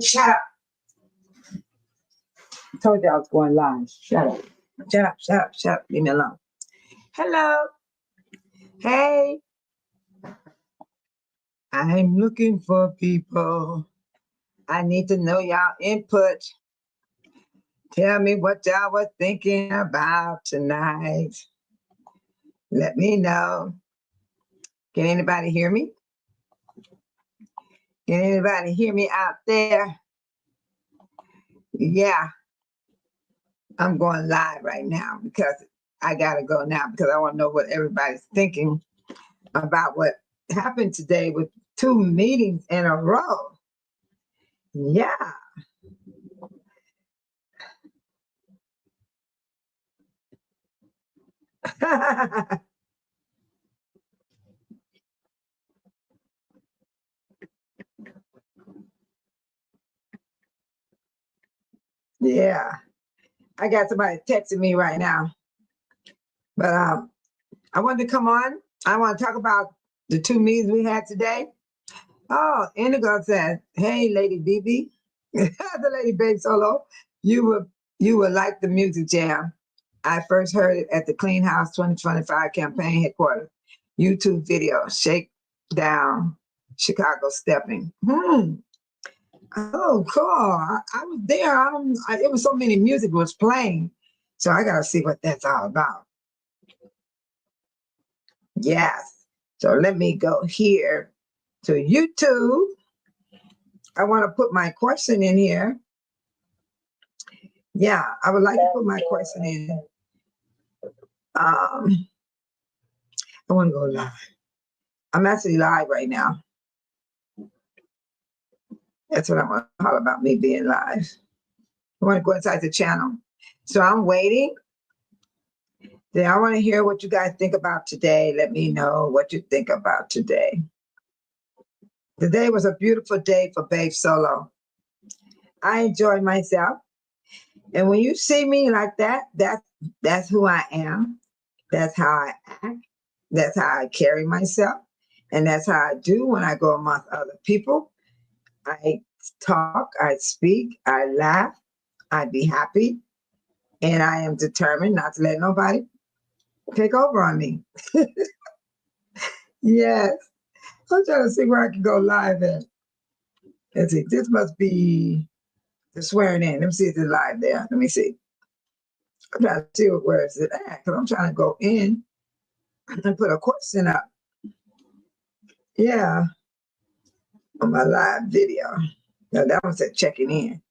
Shut up. I told you I was going live. Shut up. Shut up, shut up, shut up. Leave me alone. Hello. Hey. I'm looking for people. I need to know y'all input. Tell me what y'all was thinking about tonight. Let me know. Can anybody hear me? Can anybody hear me out there? Yeah. I'm going live right now because I got to go now because I want to know what everybody's thinking about what happened today with 2 meetings in a row. Yeah. Yeah. I got somebody texting me right now. But I wanted to come on. I want to talk about the 2 meetings we had today. Oh, Indigo said, "Hey, Lady BB, the Lady Babe Solo, you would like the music jam. I first heard it at the Clean House 2025 campaign headquarters. YouTube video, Shake Down, Chicago Stepping." Oh, cool. I was there. It was so many music was playing. So I got to see what that's all about. Yes. So let me go here to YouTube. I want to put my question in here. Yeah, I would like to put my question in. I want to go live. I'm actually live right now. That's what I want to talk about, me being live. I want to go inside the channel. So I'm waiting. Then I want to hear what you guys think about today. Let me know what you think about today. Today was a beautiful day for Babe Solo. I enjoyed myself. And when you see me like that, that's who I am. That's how I act. That's how I carry myself. And that's how I do when I go amongst other people. I talk, I speak, I laugh, I be happy. And I am determined not to let nobody take over on me. Yes. I'm trying to see where I can go live at. Let's see. This must be the swearing in. Let me see if it's live there. Let me see. I'm trying to see where is it at because I'm trying to go in and put a question up. Yeah. On my live video. Now that one said checking in.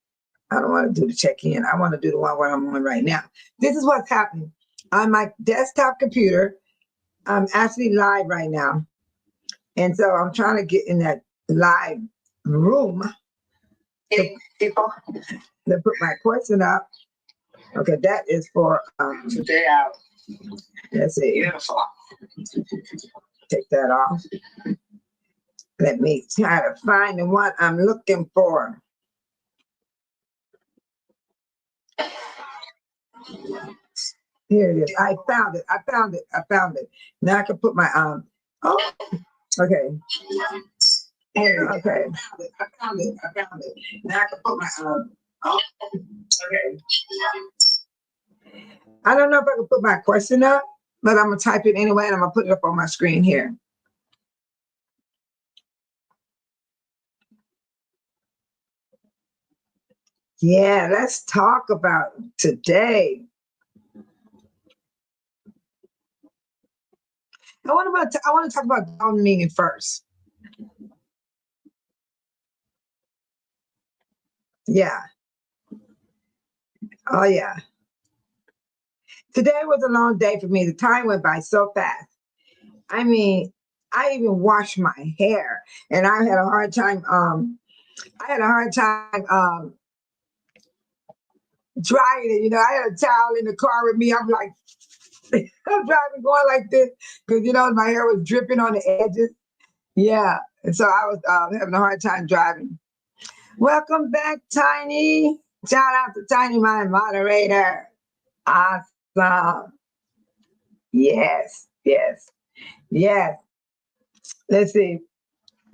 I don't want to do the check-in. I want to do the one where I'm on right now. This is what's happening. On my desktop computer, I'm actually live right now. And so I'm trying to get in that live room to put my question up. Okay, that is for today out. Let's see. Beautiful. Take that off. Let me try to find the one I'm looking for. Here it is. I found it. I found it. I found it. Now I can put my oh, okay. Here, okay. I found it. I found it. Now I can put my oh, okay. I don't know if I can put my question up, but I'm gonna type it anyway and I'm gonna put it up on my screen here. Yeah, let's talk about today. I want to talk about Dolton meeting first. Yeah. Oh yeah. Today was a long day for me. The time went by so fast. I mean, I even washed my hair, and I had a hard time. Drying it. You know, I had a towel in the car with me. I'm like, I'm driving, going like this because my hair was dripping on the edges. Yeah, and so I was having a hard time driving. Welcome back, Tiny. Shout out to Tiny, my moderator. Awesome. Yes, yes, yes. Let's see.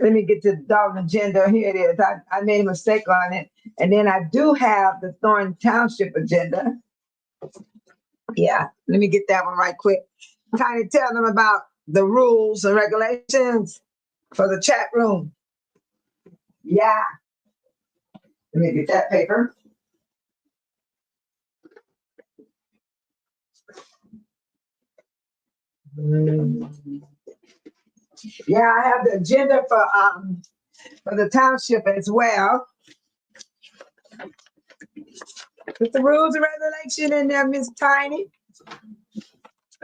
Let me get to the Dolton agenda. Here it is. I made a mistake on it. And then I do have the Thornton Township agenda. Yeah, let me get that one right quick. Trying to tell them about the rules and regulations for the chat room. Yeah. Let me get that paper. Yeah, I have the agenda for the township as well. Put the rules and regulation in there, Miss Tiny.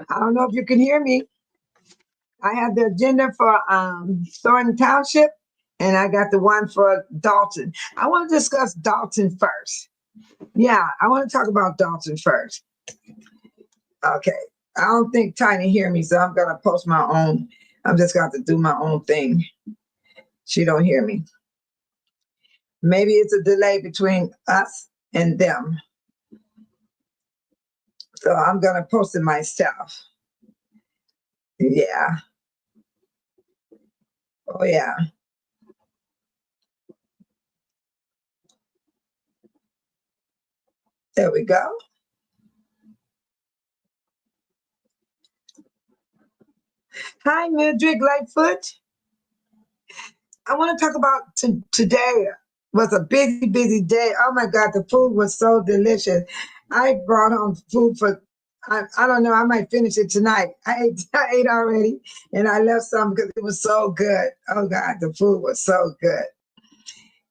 I don't know if you can hear me. I have the agenda for Thornton Township, and I got the one for Dolton. I want to discuss Dolton first. Yeah, I want to talk about Dolton first. Okay. I don't think Tiny hear me, so I'm gonna post my own. I'm just going to do my own thing. She don't hear me. Maybe it's a delay between us and them. So I'm gonna post it myself. Yeah. Oh yeah. There we go. Hi, Mildred Lightfoot. I want to talk about today. Was a busy, busy day. Oh my God, the food was so delicious. I brought home food for, I don't know, I might finish it tonight. I ate already and I left some because it was so good. Oh God, the food was so good.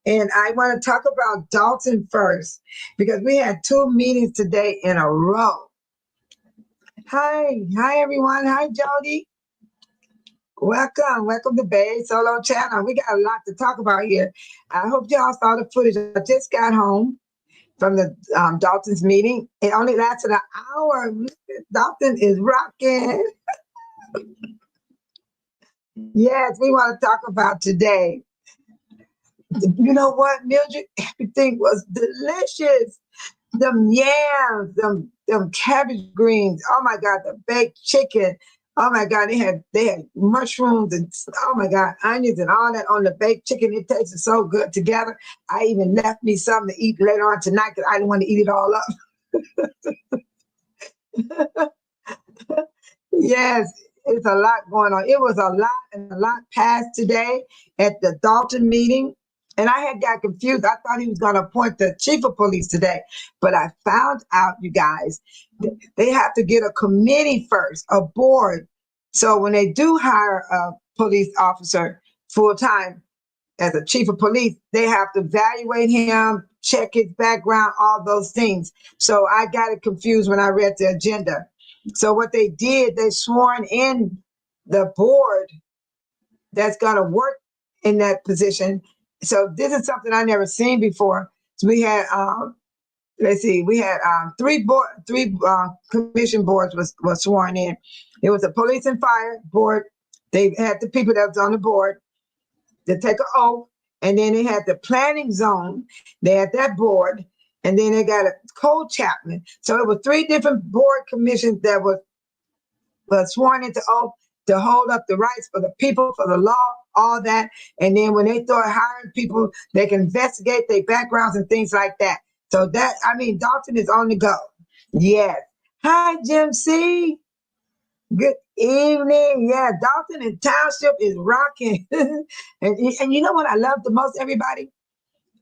And I want to talk about Dolton first because we had 2 meetings today in a row. Hi everyone. Hi Jody. Welcome to Bay Solo Channel. We got a lot to talk about here. I hope y'all saw the footage. I just got home from the Dolton's meeting. It only lasted an hour. Dolton is rocking. Yes, we want to talk about today. You know what, Mildred? Everything was delicious. Them yams, them cabbage greens. Oh my God, the baked chicken. Oh my God, they had mushrooms and oh my God, onions and all that on the baked chicken. It tasted so good together. I even left me something to eat later on tonight because I didn't want to eat it all up. Yes, it's a lot going on. It was a lot and a lot passed today at the Dolton meeting. And I had got confused. I thought he was going to appoint the chief of police today. But I found out, you guys, they have to get a committee first, a board. So when they do hire a police officer full time as a chief of police, they have to evaluate him, check his background, all those things. So I got it confused when I read the agenda. So what they did, they sworn in the board that's going to work in that position. So this is something I never seen before. So we had, let's see, we had three commission boards was sworn in. It was a police and fire board. They had the people that was on the board to take an oath, and then they had the planning zone. They had that board, and then they got a co-chaplain. So it was 3 different board commissions that was sworn into oath to hold up the rights for the people, for the law, all that. And then when they start hiring people, they can investigate their backgrounds and things like that. So that, I mean, Dolton is on the go. Yes. Hi, Jim C. Good evening. Yeah, Dolton and Township is rocking. and you know what I love the most, everybody?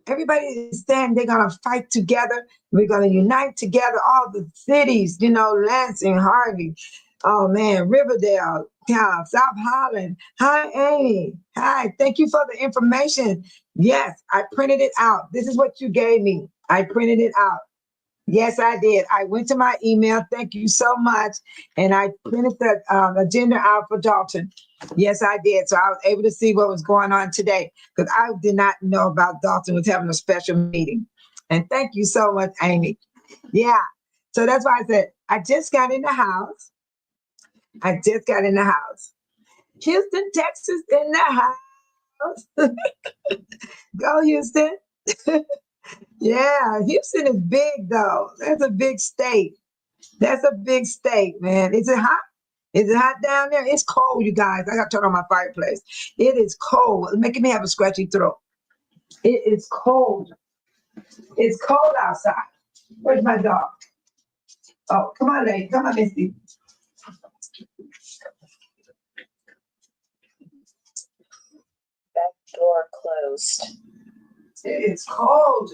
Everybody is saying they're going to fight together. We're going to unite together, all the cities, you know, Lansing, Harvey, oh man, Riverdale, South Holland. Hi, Amy. Hi, thank you for the information. Yes, I printed it out. This is what you gave me. I printed it out. Yes, I did. I went to my email. Thank you so much. And I printed the agenda out for Dolton. Yes, I did. So I was able to see what was going on today because I did not know about Dolton was having a special meeting. And thank you so much, Amy. Yeah. So that's why I said, I just got in the house. Houston, Texas in the house. Go, Houston. Yeah, Houston is big though. That's a big state. Man. Is it hot? Is it hot down there? It's cold, you guys. I got to turn on my fireplace. It is cold. It's making me have a scratchy throat. It is cold. It's cold outside. Where's my dog? Oh, come on, lady. Come on, Misty. Back door closed. It's cold.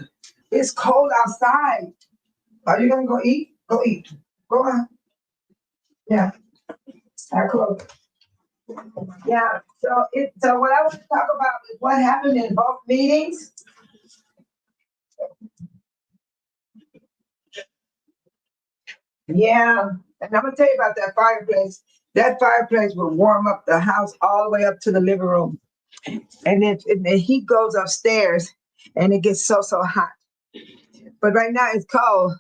It's cold outside. Are you gonna go eat? Go eat. Go on. Yeah. I close. Yeah. So what I want to talk about is what happened in both meetings. Yeah. And I'm gonna tell you about that fireplace. That fireplace will warm up the house all the way up to the living room. And then the heat goes upstairs and it gets so hot. But right now it's cold.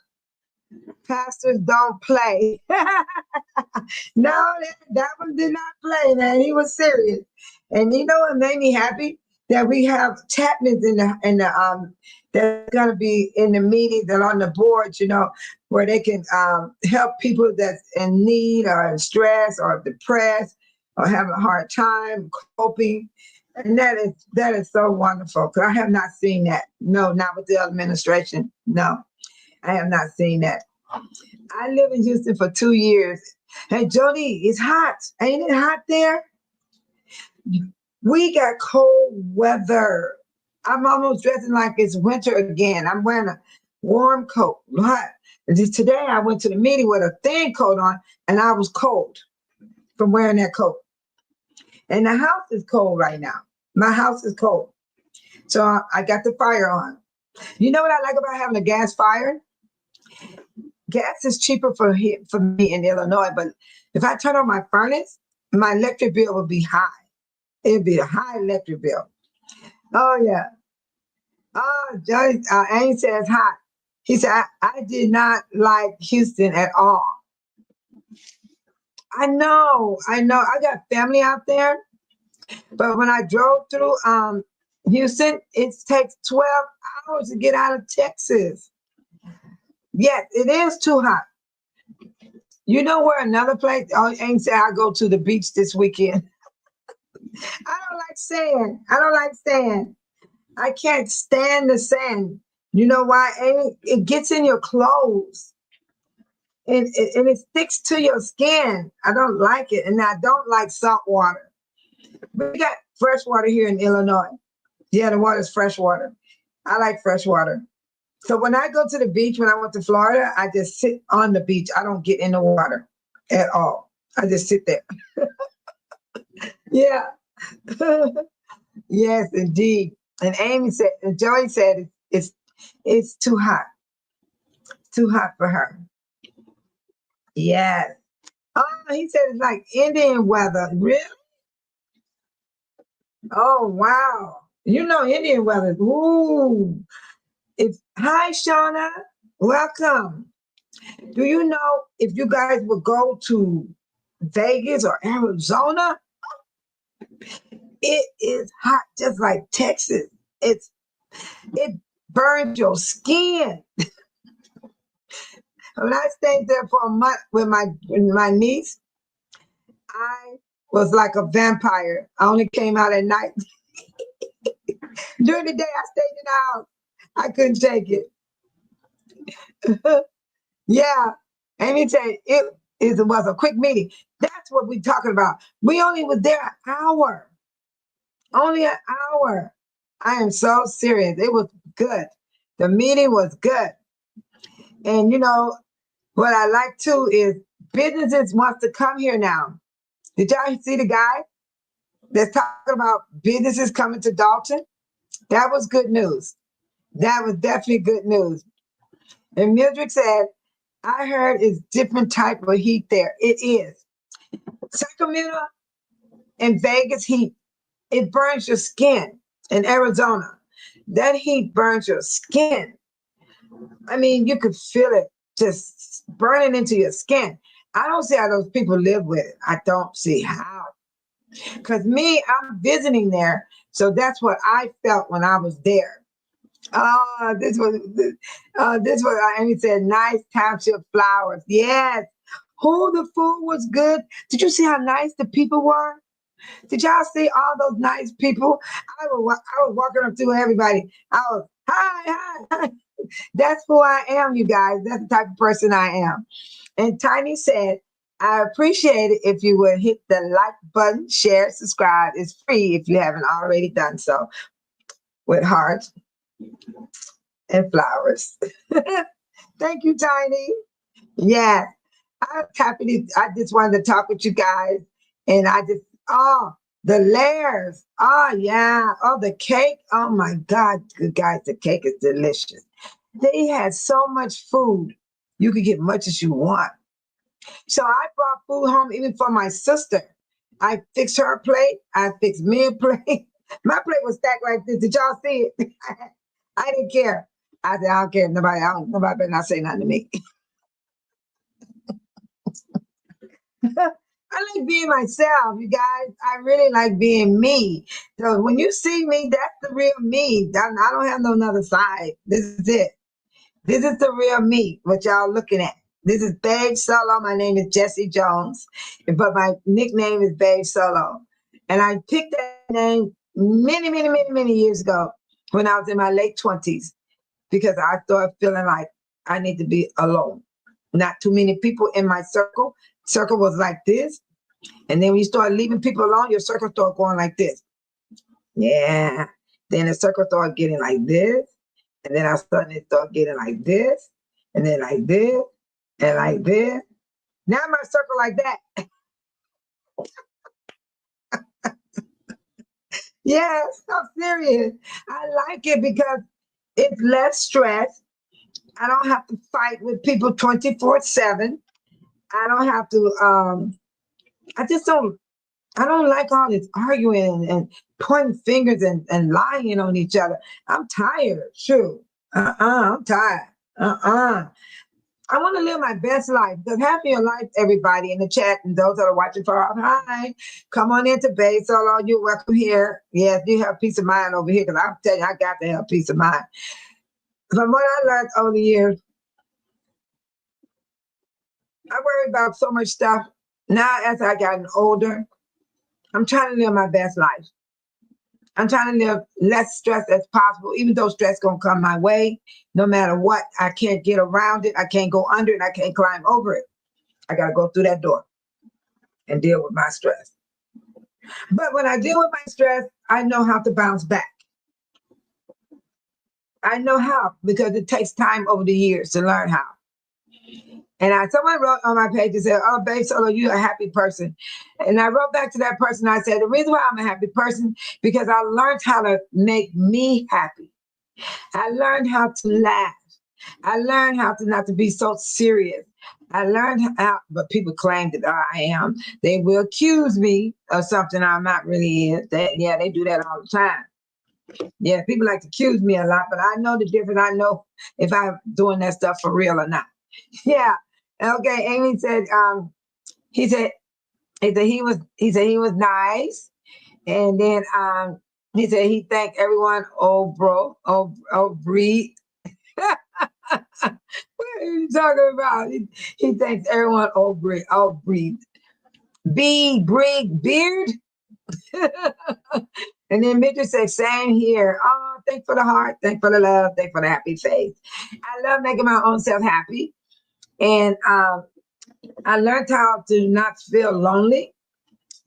Pastors don't play. No, that one did not play, man. He was serious. And you know what made me happy? That we have chaplains that's gonna be in the meetings and on the boards, where they can help people that's in need or in stress or depressed or having a hard time coping. And that is so wonderful, because I have not seen that. No, not with the administration. No, I have not seen that. I lived in Houston for 2 years. Hey, Jody, it's hot. Ain't it hot there? We got cold weather. I'm almost dressing like it's winter again. I'm wearing a warm coat. Hot. Today I went to the meeting with a thin coat on, and I was cold from wearing that coat. And the house is cold right now. My house is cold. So I got the fire on. You know what I like about having a gas fire? Gas is cheaper for me in Illinois, but if I turn on my furnace, my electric bill would be high. It'd be a high electric bill. Oh, yeah. Oh, Johnny, Amy says hot. He said, I did not like Houston at all. I know. I got family out there, but when I drove through Houston, it takes 12 hours to get out of Texas. Yes, it is too hot. You know where another place? Oh, Amy said I'll go to the beach this weekend. I don't like sand. I can't stand the sand. You know why, Amy? It gets in your clothes. And it sticks to your skin. I don't like it. And I don't like salt water. We got fresh water here in Illinois. Yeah, the water's fresh water. I like fresh water. So when I go to the beach, when I went to Florida, I just sit on the beach. I don't get in the water at all. I just sit there. Yeah. Yes, indeed. And Joey said it's too hot. Too hot for her. Yes. Oh, he said it's like Indian weather. Really? Oh, wow. You know Indian weather. Ooh. Hi, Shauna. Welcome. Do you know if you guys would go to Vegas or Arizona? It is hot, just like Texas. It burns your skin. When I stayed there for a month with my niece, I was like a vampire. I only came out at night. During the day, I stayed in the house. I couldn't take it. Yeah. Amy said it was a quick meeting. That's what we're talking about. We only was there an hour. Only an hour. I am so serious. It was good. The meeting was good. And you know, what I like too is businesses wants to come here now. Did y'all see the guy that's talking about businesses coming to Dolton? That was good news. That was definitely good news. And Mildred said, I heard it's different type of heat there. It is. Sacramento and Vegas heat, it burns your skin. In Arizona, that heat burns your skin. I mean, you could feel it just burning into your skin. I don't see how those people live with it. I don't see how. Because I'm visiting there. So that's what I felt when I was there. This was Amy said, nice township flowers. Yes. Oh, the food was good. Did you see how nice the people were? Did y'all see all those nice people? I was walking up to everybody. I was, hi, hi, hi. That's who I am, you guys. That's the type of person I am. And Tiny said, I appreciate it if you would hit the like button, share, subscribe. It's free if you haven't already done so. With hearts and flowers. Thank you, Tiny. Yeah, I'm happy I just wanted to talk with you guys. And oh, the layers. Oh, yeah. Oh, the cake. Oh, my God. Good guys, the cake is delicious. They had so much food. You could get much as you want. So I brought food home even for my sister. I fixed her a plate. I fixed me a plate. My plate was stacked like this. Did y'all see it? I didn't care. I said, I don't care. Nobody better not say nothing to me. I like being myself, you guys. I really like being me. So when you see me, that's the real me. I don't have no other side. This is it. This is the real me, what y'all looking at. This is Babe Solo. My name is Jessie Jones, but my nickname is Babe Solo. And I picked that name many years ago when I was in my late 20s because I started feeling like I need to be alone. Not too many people in my circle. Circle was like this. And then when you start leaving people alone, your circle start going like this. Yeah. Then the circle start getting like this. And then I started to start getting like this. And then like this. And like this. Now my circle like that. Yes, I'm serious. I like it because it's less stress. I don't have to fight with people 24/7. I don't have to I don't like all this arguing and pointing fingers and lying on each other. I'm tired. Shoot. I'm tired. I want to live my best life because half of your life, everybody in the chat and those that are watching far off, hi, come on into Bay Solo. You're welcome here. Yes, you have peace of mind over here because I'm telling you, I got to have peace of mind. From what I learned over the years, I worry about so much stuff. Now, as I gotten older, I'm trying to live my best life. I'm trying to live less stress as possible, even though stress gonna come my way. No matter what, I can't get around it. I can't go under it. I can't climb over it. I gotta go through that door and deal with my stress. But when I deal with my stress, I know how to bounce back. I know how because it takes time over the years to learn how. And someone wrote on my page and said, "Oh, Babe Solo, you're a happy person." And I wrote back to that person. I said, "The reason why I'm a happy person because I learned how to make me happy. I learned how to laugh. I learned how to not to be so serious. I learned how, but people claim that I am. They will accuse me of something I'm not really is. They do that all the time. Yeah, people like to accuse me a lot, but I know the difference. I know if I'm doing that stuff for real or not. Yeah. Okay. Amy said, he said he was nice. And then he said he thanked everyone, breathe. What are you talking about? He thanks everyone, breathe. Beard. And then Mitchell said, same here. Oh, thank for the heart, thank for the love, thank for the happy face. I love making my own self happy. And I learned how to not feel lonely,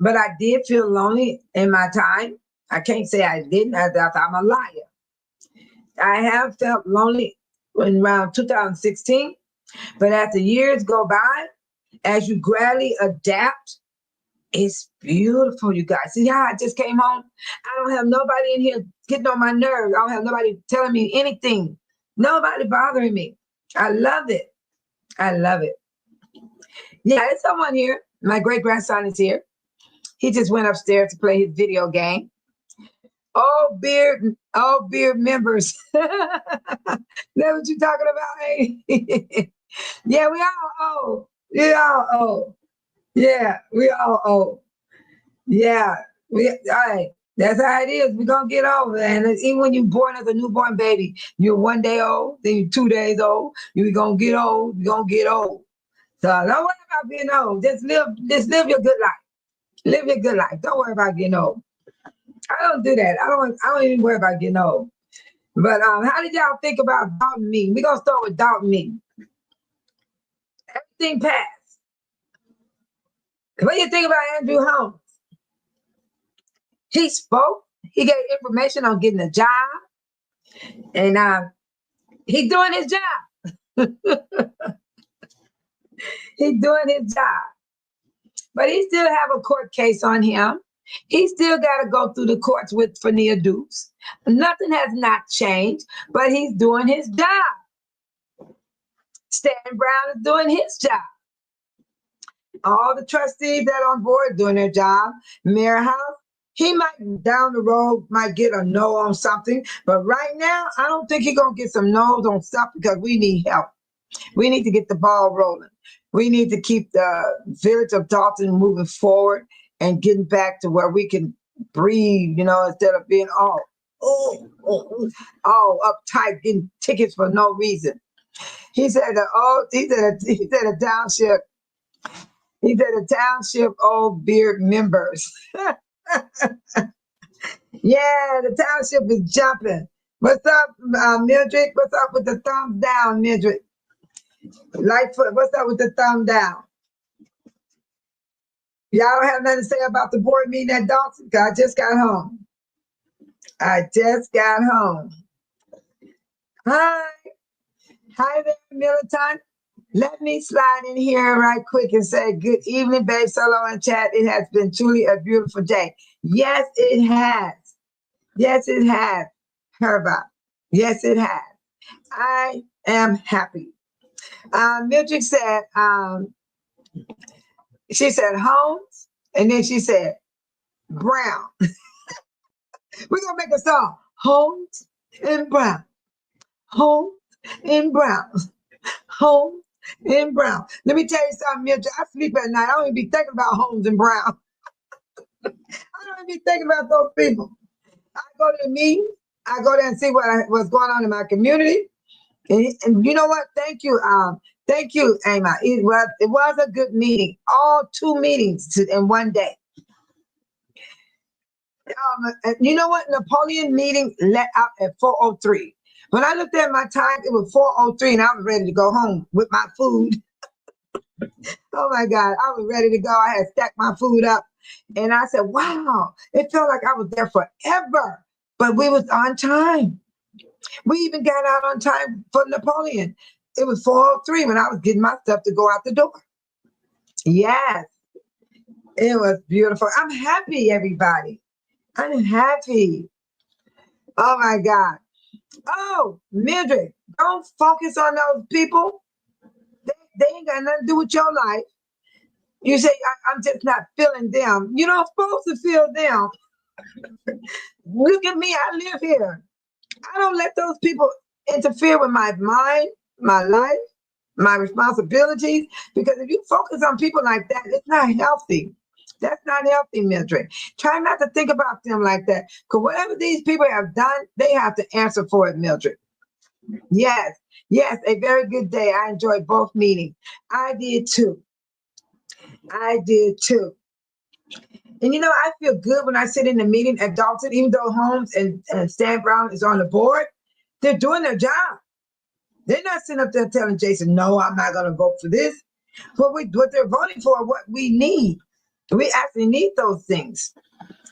but I did feel lonely in my time. I can't say I didn't. I'm a liar. I have felt lonely in around 2016, but as the years go by, as you gradually adapt, it's beautiful, you guys. See how I just came home? I don't have nobody in here getting on my nerves. I don't have nobody telling me anything. Nobody bothering me. I love it. I love it. Yeah, there's someone here. My great grandson is here. He just went upstairs to play his video game. All beard members. That's what you talking about, eh? Yeah, we all old. We all old. Yeah, we all old. Yeah, all right. That's how it is. We're gonna get over it. And even when you're born as a newborn baby, you're 1 day old, then you're 2 days old. You're gonna get old. You're gonna get old. So don't worry about being old. Just live your good life. Live your good life. Don't worry about getting old. I don't do that. I don't even worry about getting old. But how did y'all think about Dolton meeting? We're gonna start with Dolton meeting. Everything passed. What do you think about Andrew Holmes? He spoke. He gave information on getting a job, and he's doing his job. He's doing his job, but he still have a court case on him. He still got to go through the courts with Fania Dukes. Nothing has not changed, but he's doing his job. Stan Brown is doing his job. All the trustees that are on board doing their job. Mayor House, he might down the road might get a no on something, but right now I don't think he's gonna get some no's on stuff because we need help. We need to get the ball rolling. We need to keep the village of Dolton moving forward and getting back to where we can breathe, instead of being all uptight, getting tickets for no reason. He said a township. He said a township old beard members. Yeah, the township is jumping. What's up, Mildred? What's up with the thumbs down, Mildred? Lightfoot, what's up with the thumb down? Y'all don't have nothing to say about the board meeting at Dolton? I just got home. Hi. Hi there, Militant. Let me slide in here right quick and say good evening, babe, solo and chat. It has been truly a beautiful day. Yes, it has. Yes, it has, Herba. Yes, it has. I am happy. Mildred said, she said Holmes, and then she said Brown. We're going to make a song. Holmes and Brown. Holmes and Brown. Holmes and Brown. Let me tell you something, Mildred. I sleep at night. I don't even be thinking about Holmes and Brown. I don't even be thinking about those people. I go to the meeting. I go there and see what's going on in my community. And you know what? Thank you, Emma. It was a good meeting. All 2 meetings in one day. You know what? Napoleon meeting let out at 4:03. When I looked at my time, it was 4:03, and I was ready to go home with my food. Oh my God, I was ready to go. I had stacked my food up, and I said, "Wow!" It felt like I was there forever, but we was on time. We even got out on time for Napoleon. It was 4:03 when I was getting my stuff to go out the door. Yes, it was beautiful. I'm happy, everybody. I'm happy. Oh my God. Oh, Mildred, don't focus on those people. They ain't got nothing to do with your life. You say, I'm just not feeling them. You're not supposed to feel them. Look at me. I live here. I don't let those people interfere with my mind, my life, my responsibilities. Because if you focus on people like that, it's not healthy. That's not healthy, Mildred. Try not to think about them like that. Because whatever these people have done, they have to answer for it, Mildred. Yes, a very good day. I enjoyed both meetings. I did too. And I feel good when I sit in the meeting at Dolton, even though Holmes and Stan Brown is on the board, they're doing their job. They're not sitting up there telling Jason, no, I'm not going to vote for this. What they're voting for, what we need. We actually need those things.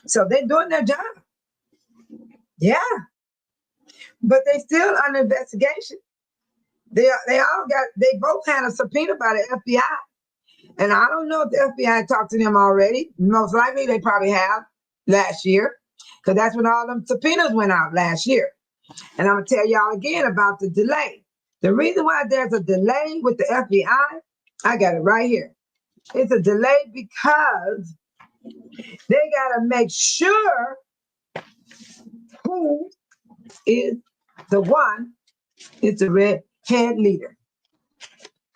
So they're doing their job. Yeah. But they still under investigation. They both had a subpoena by the FBI. And I don't know if the FBI talked to them already. Most likely they probably have last year, because that's when all them subpoenas went out last year. And I'm going to tell y'all again about the delay. The reason why there's a delay with the FBI, I got it right here. It's a delay because they got to make sure who is the one is the red head leader.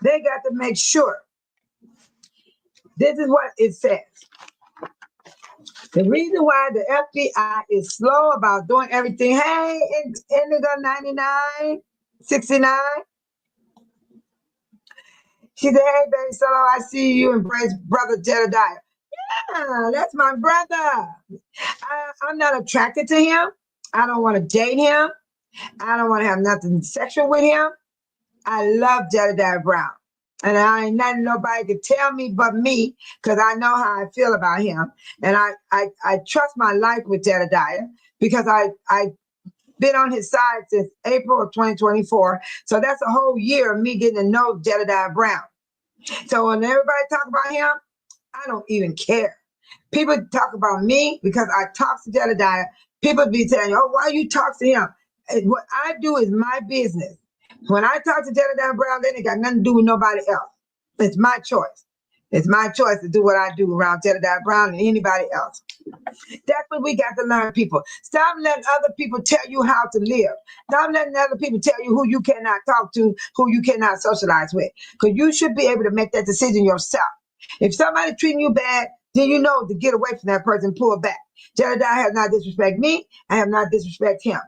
They got to make sure. This is what it says. The reason why the FBI is slow about doing everything, hey, Indigo 99, 69. She said, hey, baby Solo, I see you embrace brother Jedediah. Yeah, that's my brother. I'm not attracted to him. I don't want to date him. I don't want to have nothing sexual with him. I love Jedediah Brown. And I ain't nothing nobody can tell me but me, because I know how I feel about him. And I trust my life with Jedediah because I been on his side since April of 2024. So that's a whole year of me getting to know Jedediah Brown. So when everybody talk about him, I don't even care. People talk about me because I talk to Jedediah. People be saying, oh, why you talk to him? And what I do is my business. When I talk to Jedediah Brown, then it got nothing to do with nobody else. It's my choice. It's my choice to do what I do around Jedediah Brown and anybody else. That's what we got to learn, people. Stop letting other people tell you how to live. Stop letting other people tell you who you cannot talk to, who you cannot socialize with. Because you should be able to make that decision yourself. If somebody's treating you bad, then you know to get away from that person, pull back. Jedediah has not disrespect me. I have not disrespect him.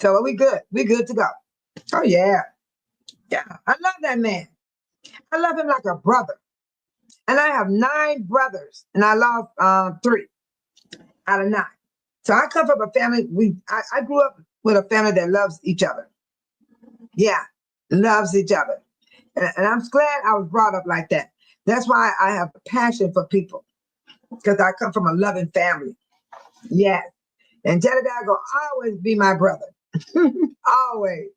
So we good. We good to go. Oh, yeah. Yeah, I love that man. I love him like a brother. And I have 9 brothers, and I lost 3 out of 9. So I come from a family, I grew up with a family that loves each other. Yeah, loves each other. And I'm glad I was brought up like that. That's why I have a passion for people, because I come from a loving family. Yes. And Jedediah will always be my brother. Always.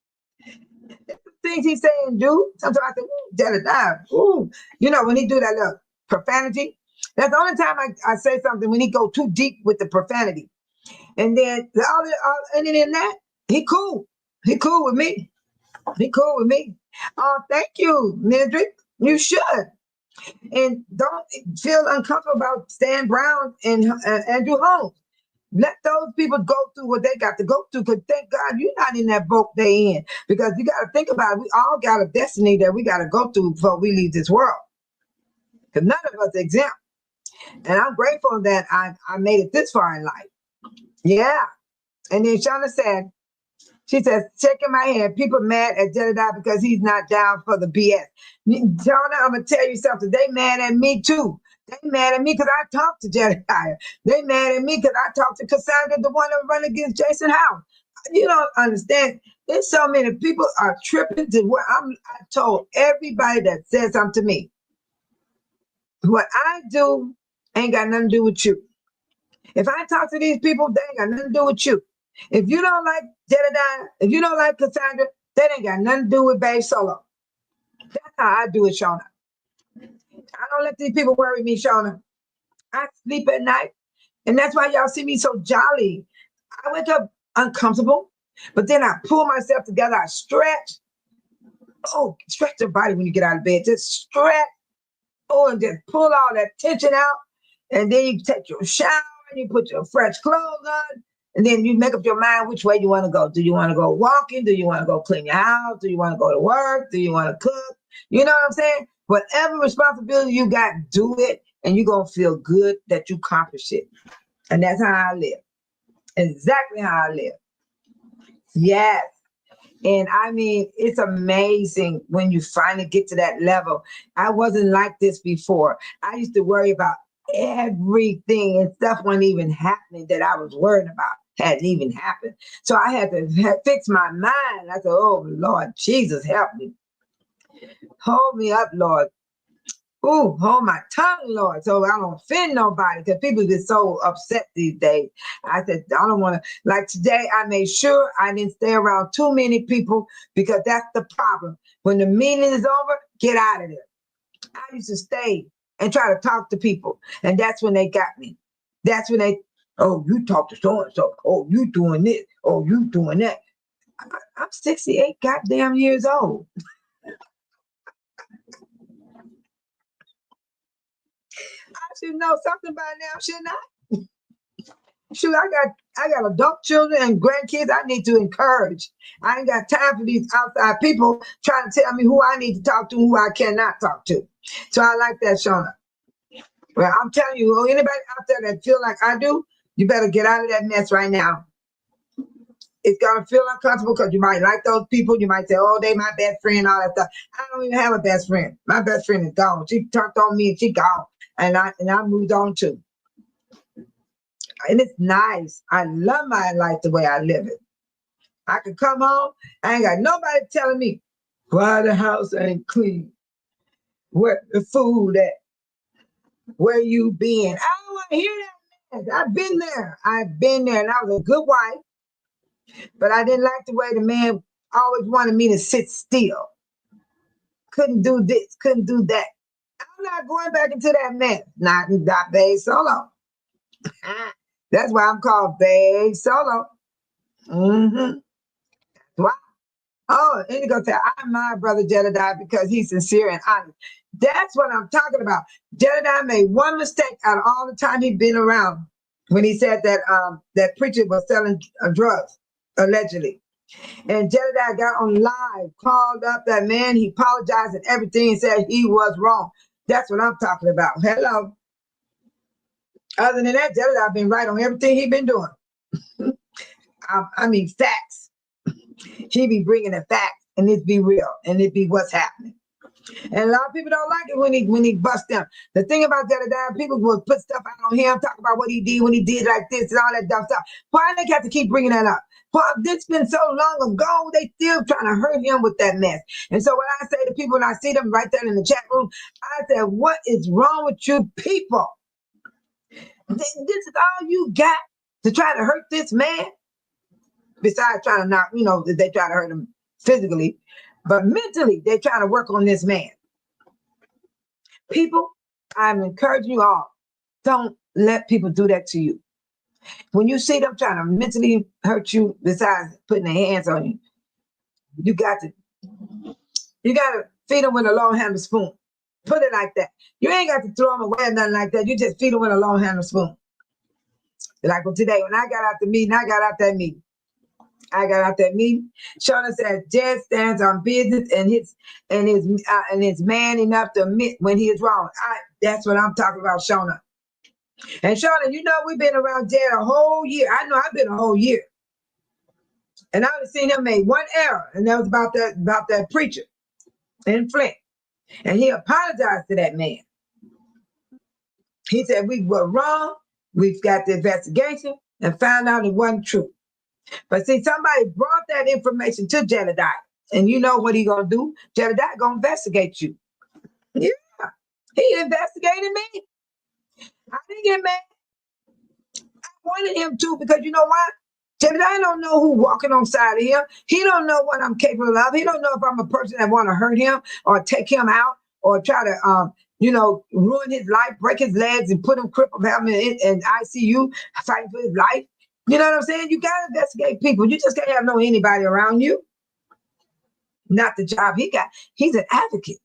Things he say and do, sometimes I think, Jedediah, ooh. You know, when he do that little profanity, that's the only time I say something, when he go too deep with the profanity. And then, and then that, he cool. He cool with me. He cool with me. Oh, thank you, Mildred. You should. And don't feel uncomfortable about Stan Brown and Andrew Holmes. Let those people go through what they got to go through, because thank God you're not in that boat they in. Because you got to think about it. We all got a destiny that we got to go through before we leave this world. Because none of us exempt. And I'm grateful that I made it this far in life. Yeah. And then Shauna said, she says, shaking my head, people mad at Jedediah because he's not down for the BS. Shauna, I'm going to tell you something. They mad at me too. They mad at me because I talked to Jedediah. They mad at me because I talked to Cassandra, the one that run against Jason House. You don't understand. There's so many people are tripping to what I told everybody that says something to me. What I do ain't got nothing to do with you. If I talk to these people, they ain't got nothing to do with you. If you don't like Jedediah, if you don't like Cassandra, that ain't got nothing to do with Babe Solo. That's how I do it, Shauna. I don't let these people worry me, Shauna. I sleep at night, and that's why y'all see me so jolly. I wake up uncomfortable, but then I pull myself together. I stretch. Oh, stretch your body when you get out of bed. Just stretch. Oh, and just pull all that tension out. And then you take your shower, and you put your fresh clothes on. And then you make up your mind which way you want to go. Do you want to go walking? Do you want to go clean your house? Do you want to go to work? Do you want to cook? You know what I'm saying? Whatever responsibility you got, do it. And you're going to feel good that you accomplished it. And that's how I live. Exactly how I live. Yes. And I mean, it's amazing when you finally get to that level. I wasn't like this before. I used to worry about everything, and stuff wasn't even happening that I was worried about. Hadn't even happened. So I had to fix my mind. I said, oh, Lord, Jesus, help me. Hold me up, Lord. Ooh, hold my tongue, Lord, so I don't offend nobody, because people get so upset these days. I said, I don't want to, like today, I made sure I didn't stay around too many people, because that's the problem. When the meeting is over, get out of there. I used to stay and try to talk to people, and that's when they got me. That's when they, oh, you talk to so-and-so. Oh, you doing this. Oh, you doing that. I'm 68 goddamn years old. I should know something by now, shouldn't I? Shoot, I got adult children and grandkids I need to encourage. I ain't got time for these outside people trying to tell me who I need to talk to and who I cannot talk to. So I like that, Shauna. Well, I'm telling you, anybody out there that feel like I do, you better get out of that mess right now. It's gonna feel uncomfortable because you might like those people. You might say, "Oh, they my best friend," all that stuff. I don't even have a best friend. My best friend is gone. She turned on me and she gone, and I moved on too. And it's nice. I love my life the way I live it. I can come home. I ain't got nobody telling me why the house ain't clean, where the food at, where you been. I don't want to hear that. Man. I've been there. I've been there, and I was a good wife. But I didn't like the way the man always wanted me to sit still. Couldn't do this, couldn't do that. I'm not going back into that mess. Not Babe Solo. That's why I'm called Babe Solo. Mm-hmm. Why? Oh, and he goes say, I admire Brother Jedediah because he's sincere and honest. That's what I'm talking about. Jedediah made one mistake out of all the time he'd been around when he said that that preacher was selling drugs, allegedly. And Jedediah got on live, called up that man. He apologized and everything and said he was wrong. That's what I'm talking about. Hello. Other than that, Jedediah been right on everything he been doing. I mean, facts. He be bringing the facts, and it be real, and it be what's happening. And a lot of people don't like it when he busts them. The thing about Jedediah, people will put stuff out on him, talk about what he did when he did like this and all that dumb stuff. Why they have to keep bringing that up? Well, this been so long ago, they still trying to hurt him with that mess. And so when I say to people, and I see them right there in the chat room, I said, what is wrong with you people? This is all you got to try to hurt this man? Besides trying to not, they try to hurt him physically, but mentally, they're trying to work on this man. People, I'm encouraging you all, don't let people do that to you. When you see them trying to mentally hurt you, besides putting their hands on you, you got to feed them with a long-handled spoon. Put it like that. You ain't got to throw them away or nothing like that. You just feed them with a long-handled spoon. Like today, when I got out the meeting, I got out that meeting. Shona said, Jed stands on business and is man enough to admit when he is wrong. That's what I'm talking about, Shona. And Shona, we've been around Jed a whole year. I know I've been a whole year. And I've seen him make one error, and that was about that preacher in Flint. And he apologized to that man. He said, we were wrong. We've got the investigation and found out it wasn't true. But see, somebody brought that information to Jedediah. And you know what he gonna do? Jedediah gonna investigate you. Yeah, he investigated me. I didn't get mad. I wanted him to because you know why? Jedediah don't know who walking on side of him. He don't know what I'm capable of. He don't know if I'm a person that want to hurt him or take him out or try to ruin his life, break his legs and put him crippled, have him in ICU, fighting for his life. You know what I'm saying? You got to investigate people. You just can't have anybody around you. Not the job he got. He's an advocate.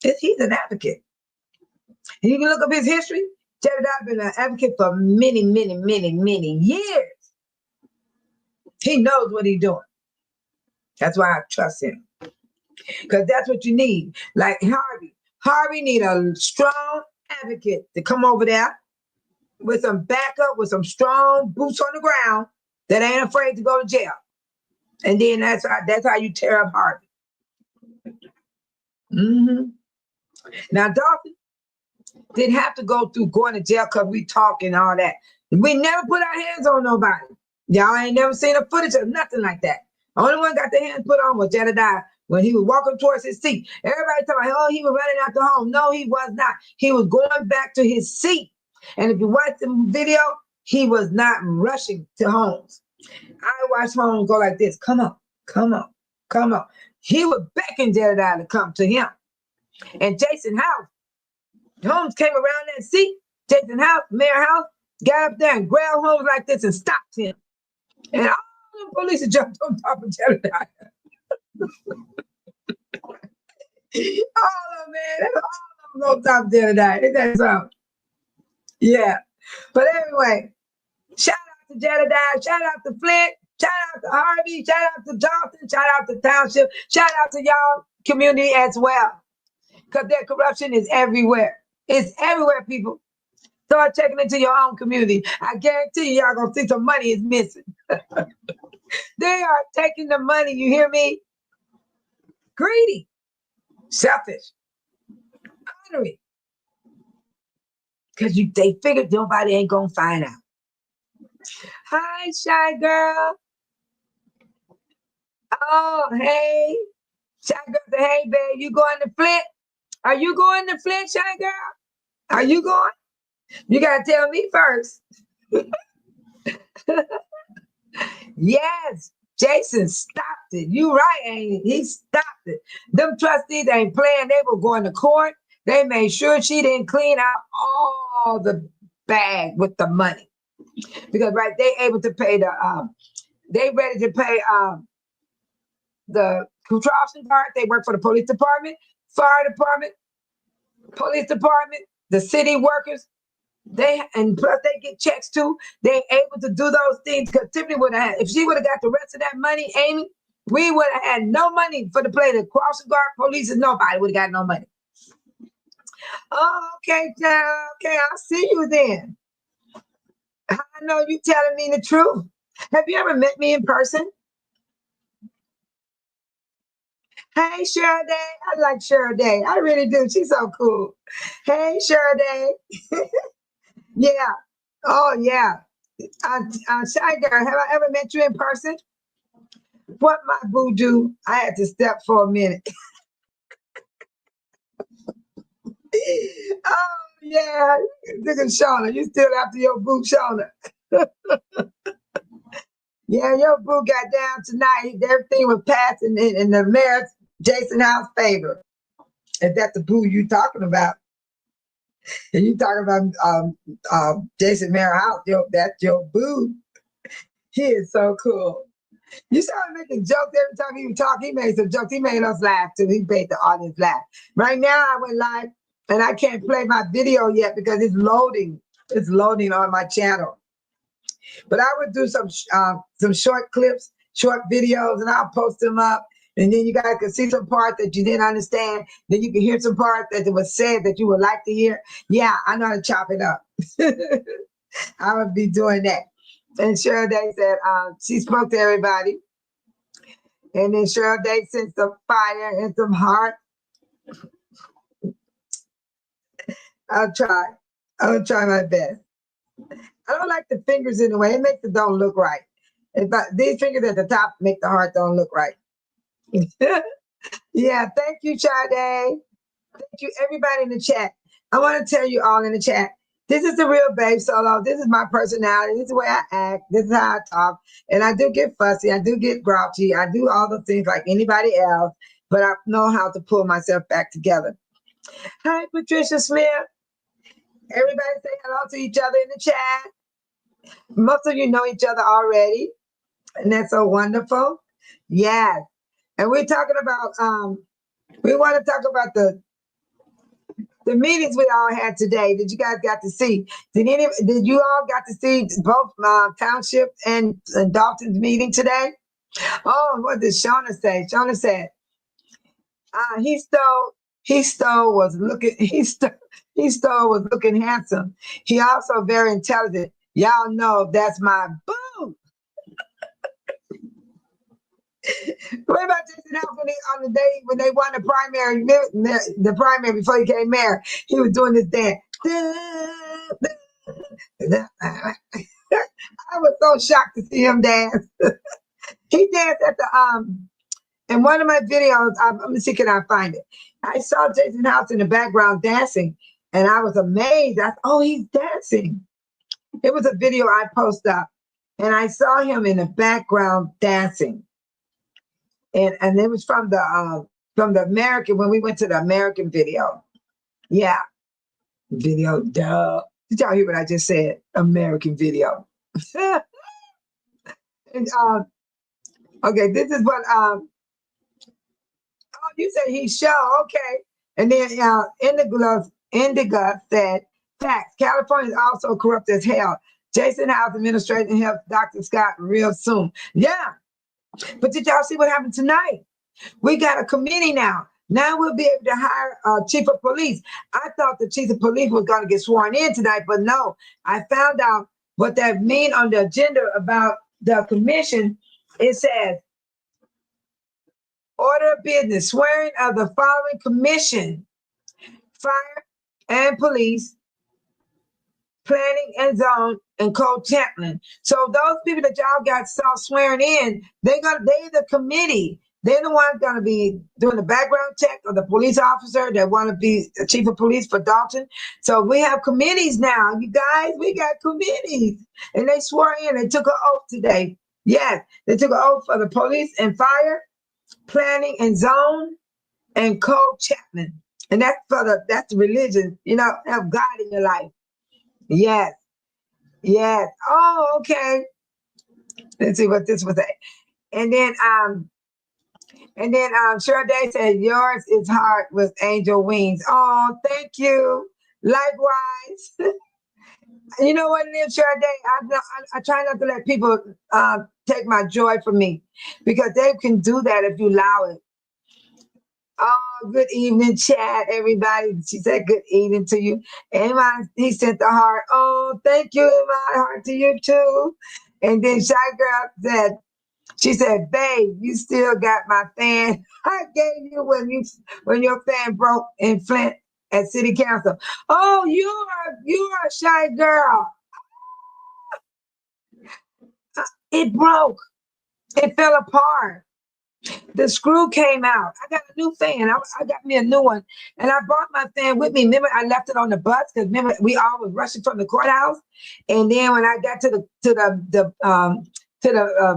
He's an advocate. And you can look up his history. Jedediah been an advocate for many, many, many, many years. He knows what he's doing. That's why I trust him. Because that's what you need. Like Harvey. Harvey need a strong advocate to come over there with some backup, with some strong boots on the ground that ain't afraid to go to jail. And then that's how you tear up Harvey. Mm-hmm. Now, Dolton didn't have to go through going to jail because we talk and all that. We never put our hands on nobody. Y'all ain't never seen a footage of nothing like that. The only one got their hands put on was Jedediah when he was walking towards his seat. Everybody talking, oh, he was running out the home. No, he was not. He was going back to his seat. And if you watch the video, he was not rushing to Holmes. I watched Holmes go like this. Come on, come on, come on. He was beckoning Jedediah to come to him. And Jason House, Holmes came around that seat. Jason House, Mayor House, got up there and grabbed Holmes like this and stopped him. And all the police jumped on top of Jedediah. All of them, man. All of them on top of Jedediah. Isn't that something? Yeah. But anyway, shout out to Jedediah, shout out to Flint, shout out to Harvey, shout out to Dolton, shout out to Township, shout out to y'all community as well. Because that corruption is everywhere. It's everywhere, people. Start checking into your own community. I guarantee you, y'all gonna see some money is missing. They are taking the money. You hear me? Greedy, selfish, hungry. Because they figured nobody ain't gonna find out. Hi, shy girl. Oh, hey. Shy girl say, hey, babe, you going to Flint? Are you going to Flint, shy girl? Are you going? You gotta tell me first. Yes, Jason stopped it. You right, ain't he? He stopped it. Them trustees ain't playing. They were going to court. They made sure she didn't clean out all the bag with the money. Because right, they able to pay they ready to pay the crossing guard. They work for the police department, fire department, police department, the city workers. And plus they get checks too. They able to do those things because Tiffany would have had, if she would have got the rest of that money, Amy, we would have had no money for the play. The crossing guard, police, and nobody would have got no money. Oh, okay, child. Okay, I'll see you then. I know you telling me the truth. Have you ever met me in person? Hey, Cheryl Day. I like Cheryl Day. I really do. She's so cool. Hey, Cheryl Day. Yeah. Oh, yeah. Shy girl, have I ever met you in person? What my boo do? I had to step for a minute. Oh, yeah. Look at Shauna. You still after your boo, Shauna. Yeah, your boo got down tonight. Everything was passed in the mayor's Jason House favor. If that's the boo you talking about. And you talking about Jason Mayor House, that's your boo. He is so cool. You started making jokes every time he would talk. He made some jokes. He made us laugh too. He made the audience laugh. Right now, I went live and I can't play my video yet because it's loading. It's loading on my channel. But I would do some short clips, short videos, and I'll post them up. And then you guys can see some part that you didn't understand. Then you can hear some part that was said that you would like to hear. Yeah, I know how to chop it up. I would be doing that. And Cheryl Day said she spoke to everybody. And then Cheryl Day sent some fire and some heart. I'll try my best. I don't like the fingers in the way. It makes it don't look right. These fingers at the top make the heart don't look right. Yeah, thank you, Sade. Thank you, everybody in the chat. I want to tell you all in the chat, this is the real Babe Solo. This is my personality. This is the way I act. This is how I talk. And I do get fussy. I do get grouchy. I do all the things like anybody else, but I know how to pull myself back together. Hi, Patricia Smith. Everybody say hello to each other in the chat. Most of you know each other already, and that's so wonderful. Yes. And we're talking about, we want to talk about the meetings we all had today that you guys got to see. Did you all got to see both Township and Dolton's meeting today? Oh, what did Shauna say? Shauna said, he stole was looking handsome. He also very intelligent. Y'all know that's my boo. What about Jason House on the day when they won the primary before he came mayor? He was doing this dance. I was so shocked to see him dance. He danced at the in one of my videos. Let me see, can I find it? I saw Jason House in the background dancing, and I was amazed. Oh, he's dancing. It was a video I posted up, and I saw him in the background dancing. And it was from the American, when we went to the American video. Yeah. Video, duh. Did y'all hear what I just said? American video. And, okay, this is what oh, you said he show, okay. And then Indigo said, facts, California is also corrupt as hell. Jason House administration helps Dr. Scott real soon. Yeah. But did y'all see what happened tonight? We got a committee now. Now we'll be able to hire a chief of police. I thought the chief of police was going to get sworn in tonight, but no. I found out what that mean on the agenda about the commission It says, order of business, swearing of the following commission: fire and police, planning and zone, and code chaplain. So those people that y'all got saw swearing in, they're the committee. They're the ones gonna be doing the background check of the police officer that want to be the chief of police for Dolton. So we have committees now, you guys. We got committees, and they swore in. They took an oath today. Yes, they took an oath for the police and fire, planning and zone, and code chaplain. And that's the religion. Have God in your life. Yes. Yes. Oh, okay. Let's see what this was. And then Sade said, yours is heart with angel wings. Oh, thank you. Likewise. You know what it is, Sade? I try not to let people take my joy from me, because they can do that if you allow it. Oh, good evening, chat, everybody. She said good evening to you. Iman, he sent the heart. Oh, thank you, Iman. Heart to you too. And then Shy Girl she said, babe, you still got my fan I gave you when your fan broke in Flint at City Council. Oh, you are a Shy Girl. It broke. It fell apart. The screw came out. I got a new fan. I got me a new one, and I brought my fan with me. Remember, I left it on the bus because remember we all was rushing from the courthouse, and then when I got to the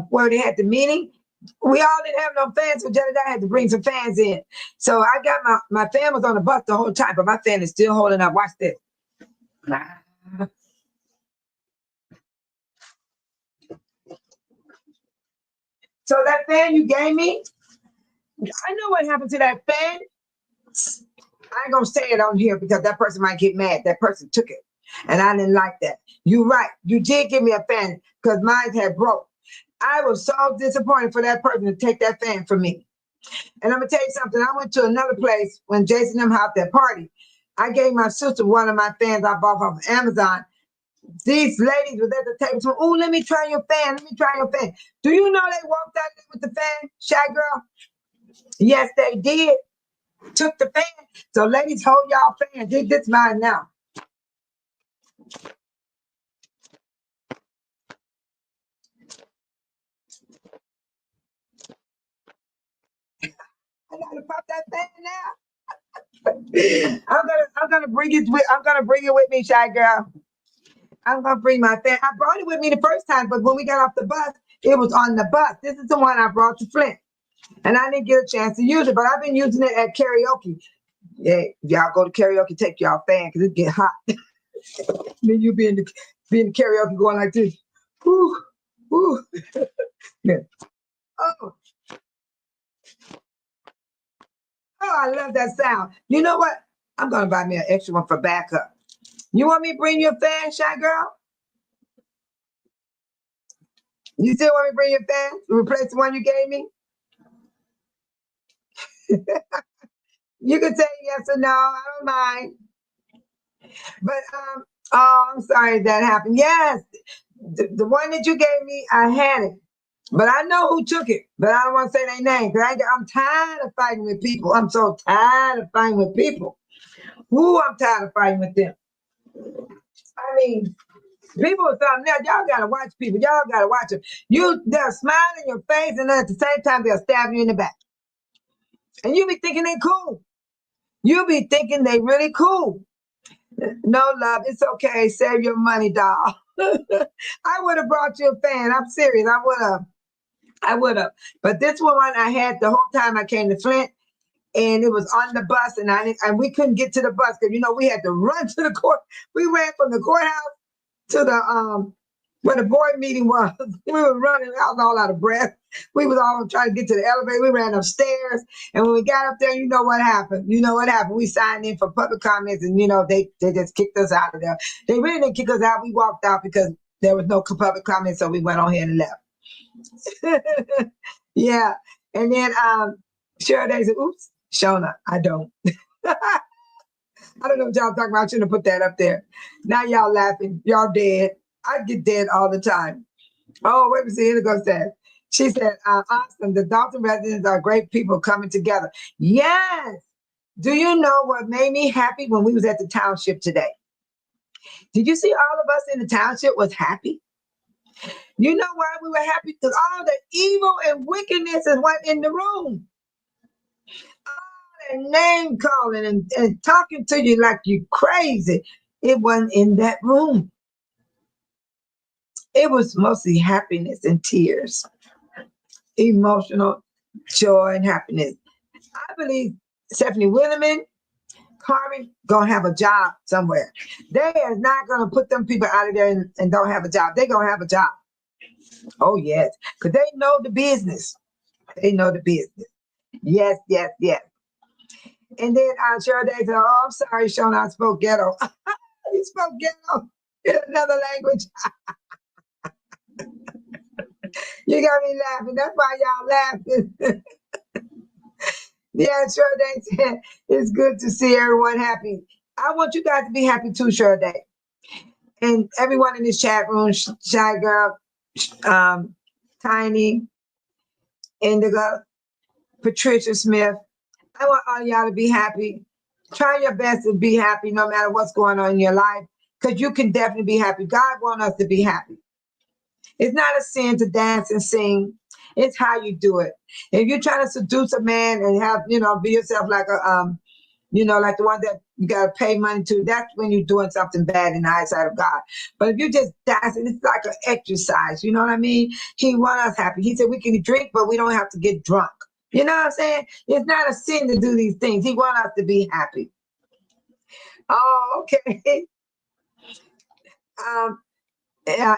where they had the meeting, we all didn't have no fans, so Jenny and I had to bring some fans in. So I got my fan was on the bus the whole time, but my fan is still holding up. Watch this. So that fan you gave me, I know what happened to that fan. I ain't gonna say it on here because that person might get mad. That person took it, and I didn't like that. You're right. You did give me a fan because mine had broke. I was so disappointed for that person to take that fan from me. And I'm gonna tell you something. I went to another place when Jason and them had their party. I gave my sister one of my fans I bought off of Amazon. These ladies was at the table saying, "Oh, let me try your fan. Let me try your fan." Do you know they walked out there with the fan, Shy Girl? Yes, they did. Took the fan. So ladies, hold y'all fans. This mine now. I gotta pop that fan now. I'm gonna bring it with me, Shy Girl. I'm gonna bring my fan. I brought it with me the first time, but when we got off the bus, it was on the bus. This is the one I brought to Flint. And I didn't get a chance to use it, but I've been using it at karaoke. Yeah, y'all go to karaoke, take y'all fan because it get hot. Then you be in the karaoke going like this. Whoo, whoo. Yeah. Oh, I love that sound. You know what? I'm gonna buy me an extra one for backup. You want me to bring you a fan, Shy Girl? You still want me to bring your fan to replace the one you gave me? You can say yes or no. I don't mind. But oh, I'm sorry that happened. Yes, the one that you gave me, I had it, but I know who took it. But I don't want to say their name because I'm tired of fighting with people. I'm so tired of fighting with people. Who I'm tired of fighting with them. I mean, people are something else. Y'all gotta watch people. Y'all gotta watch them. They'll smile in your face, and then at the same time they'll stab you in the back. And you be thinking they cool. You be thinking they really cool. No, love, it's okay. Save your money, doll. I would have brought you a fan. I'm serious. I would have. But this one I had the whole time I came to Flint, and it was on the bus, and we couldn't get to the bus because we had to run to the court. We ran from the courthouse to the where the board meeting was. We were running. I was all out of breath. We was all trying to get to the elevator. We ran upstairs, and when we got up there, you know what happened. We signed in for public comments, and they just kicked us out of there. They really didn't kick us out. We walked out because there was no public comment, so we went on here and left. Yeah, and then Cheryl Day said, "Oops, Shona, I don't." I don't know what y'all talking about. I shouldn't have put that up there. Now y'all laughing. Y'all dead. I get dead all the time. Oh, wait a minute. Here it goes that. She said, awesome. The Dolton residents are great people coming together. Yes. Do you know what made me happy when we was at the township today? Did you see all of us in the township was happy? You know why we were happy? Because all the evil and wickedness is what in the room. All that name calling and talking to you like you crazy. It wasn't in that room. It was mostly happiness and tears, emotional joy and happiness. I believe Stephanie Williman, Carmen, gonna have a job somewhere. They are not gonna put them people out of there and don't have a job. They're gonna have a job. Oh, yes, because they know the business. They know the business. Yes, yes, yes. And then sure they said, oh, I'm sorry, Sean, I spoke ghetto. You spoke ghetto in another language. You got me laughing. That's why y'all laughing. Yeah, sure they said it's good to see everyone happy. I want you guys to be happy too, sure day. And everyone in this chat room, Shy Girl, Tiny, Indigo, Patricia Smith. I want all y'all to be happy. Try your best to be happy no matter what's going on in your life, because you can definitely be happy. God wants us to be happy. It's not a sin to dance and sing. It's how you do it. If you're trying to seduce a man and have, be yourself like a, like the one that you got to pay money to, that's when you're doing something bad in the eyesight of God. But if you just dancing, it's like an exercise. You know what I mean? He wants us happy. He said we can drink, but we don't have to get drunk. You know what I'm saying? It's not a sin to do these things. He wants us to be happy. Oh, okay.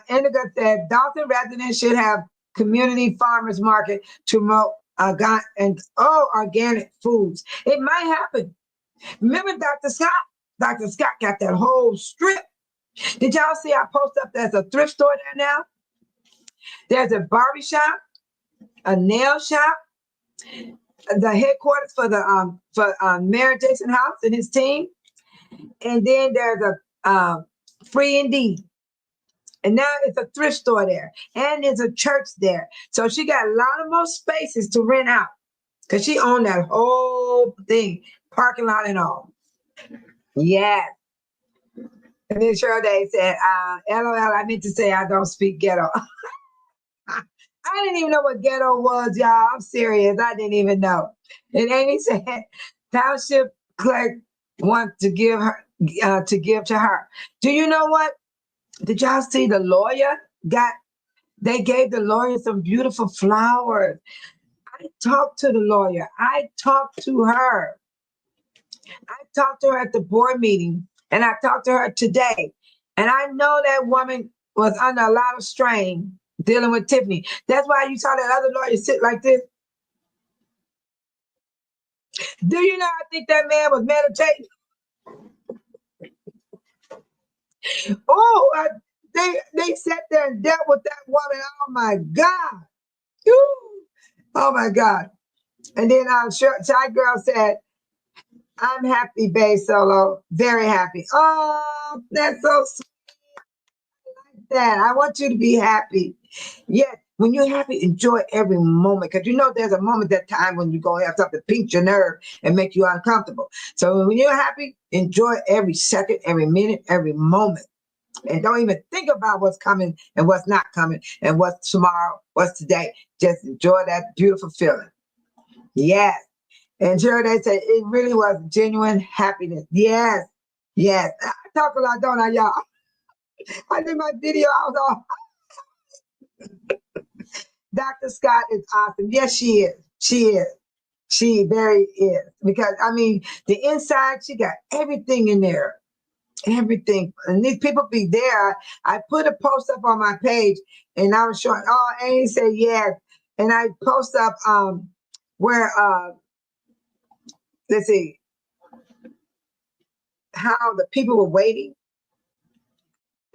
Indigo said Dolton residents should have community farmers market to promote organic foods. It might happen. Remember Dr. Scott? Dr. Scott got that whole strip. Did y'all see I post up there's a thrift store there now? There's a barber shop, a nail shop, the headquarters for the Mayor Jason House and his team. And then there's a free indeed. And now it's a thrift store there. And there's a church there. So she got a lot of more spaces to rent out. Because she owned that whole thing, parking lot and all. Yeah. And then Sade said, LOL, I meant to say I don't speak ghetto. I didn't even know what ghetto was, y'all. I'm serious. I didn't even know. And Amy said, Township clerk wants to give to her. Do you know what? Did y'all see the lawyer they gave the lawyer some beautiful flowers. I talked to the lawyer. I talked to her. I talked to her at the board meeting, and I talked to her today. And I know that woman was under a lot of strain dealing with Tiffany. That's why you saw that other lawyer sit like this. Do you know, I think that man was meditating. Oh, they sat there and dealt with that woman. Oh my God. Ooh. Oh my God. And then Shy Girl said, I'm happy, Bay Solo. Very happy. Oh, that's so sweet. I like that. I want you to be happy. Yes, when you're happy, enjoy every moment. Because there's a moment, that time when you're going to have something pinch your nerve and make you uncomfortable. So when you're happy, enjoy every second, every minute, every moment. And don't even think about what's coming and what's not coming and what's tomorrow, what's today. Just enjoy that beautiful feeling. Yes. And sure, they say it really was genuine happiness. Yes. Yes. I talk a lot, don't I, y'all? I did my video. I was all, Dr. Scott is awesome. Yes, she is. She is. She very is. Because, the inside, she got everything in there. Everything. And these people be there. I put a post up on my page, and I was showing, Amy said yes. And I post up where, let's see, how the people were waiting.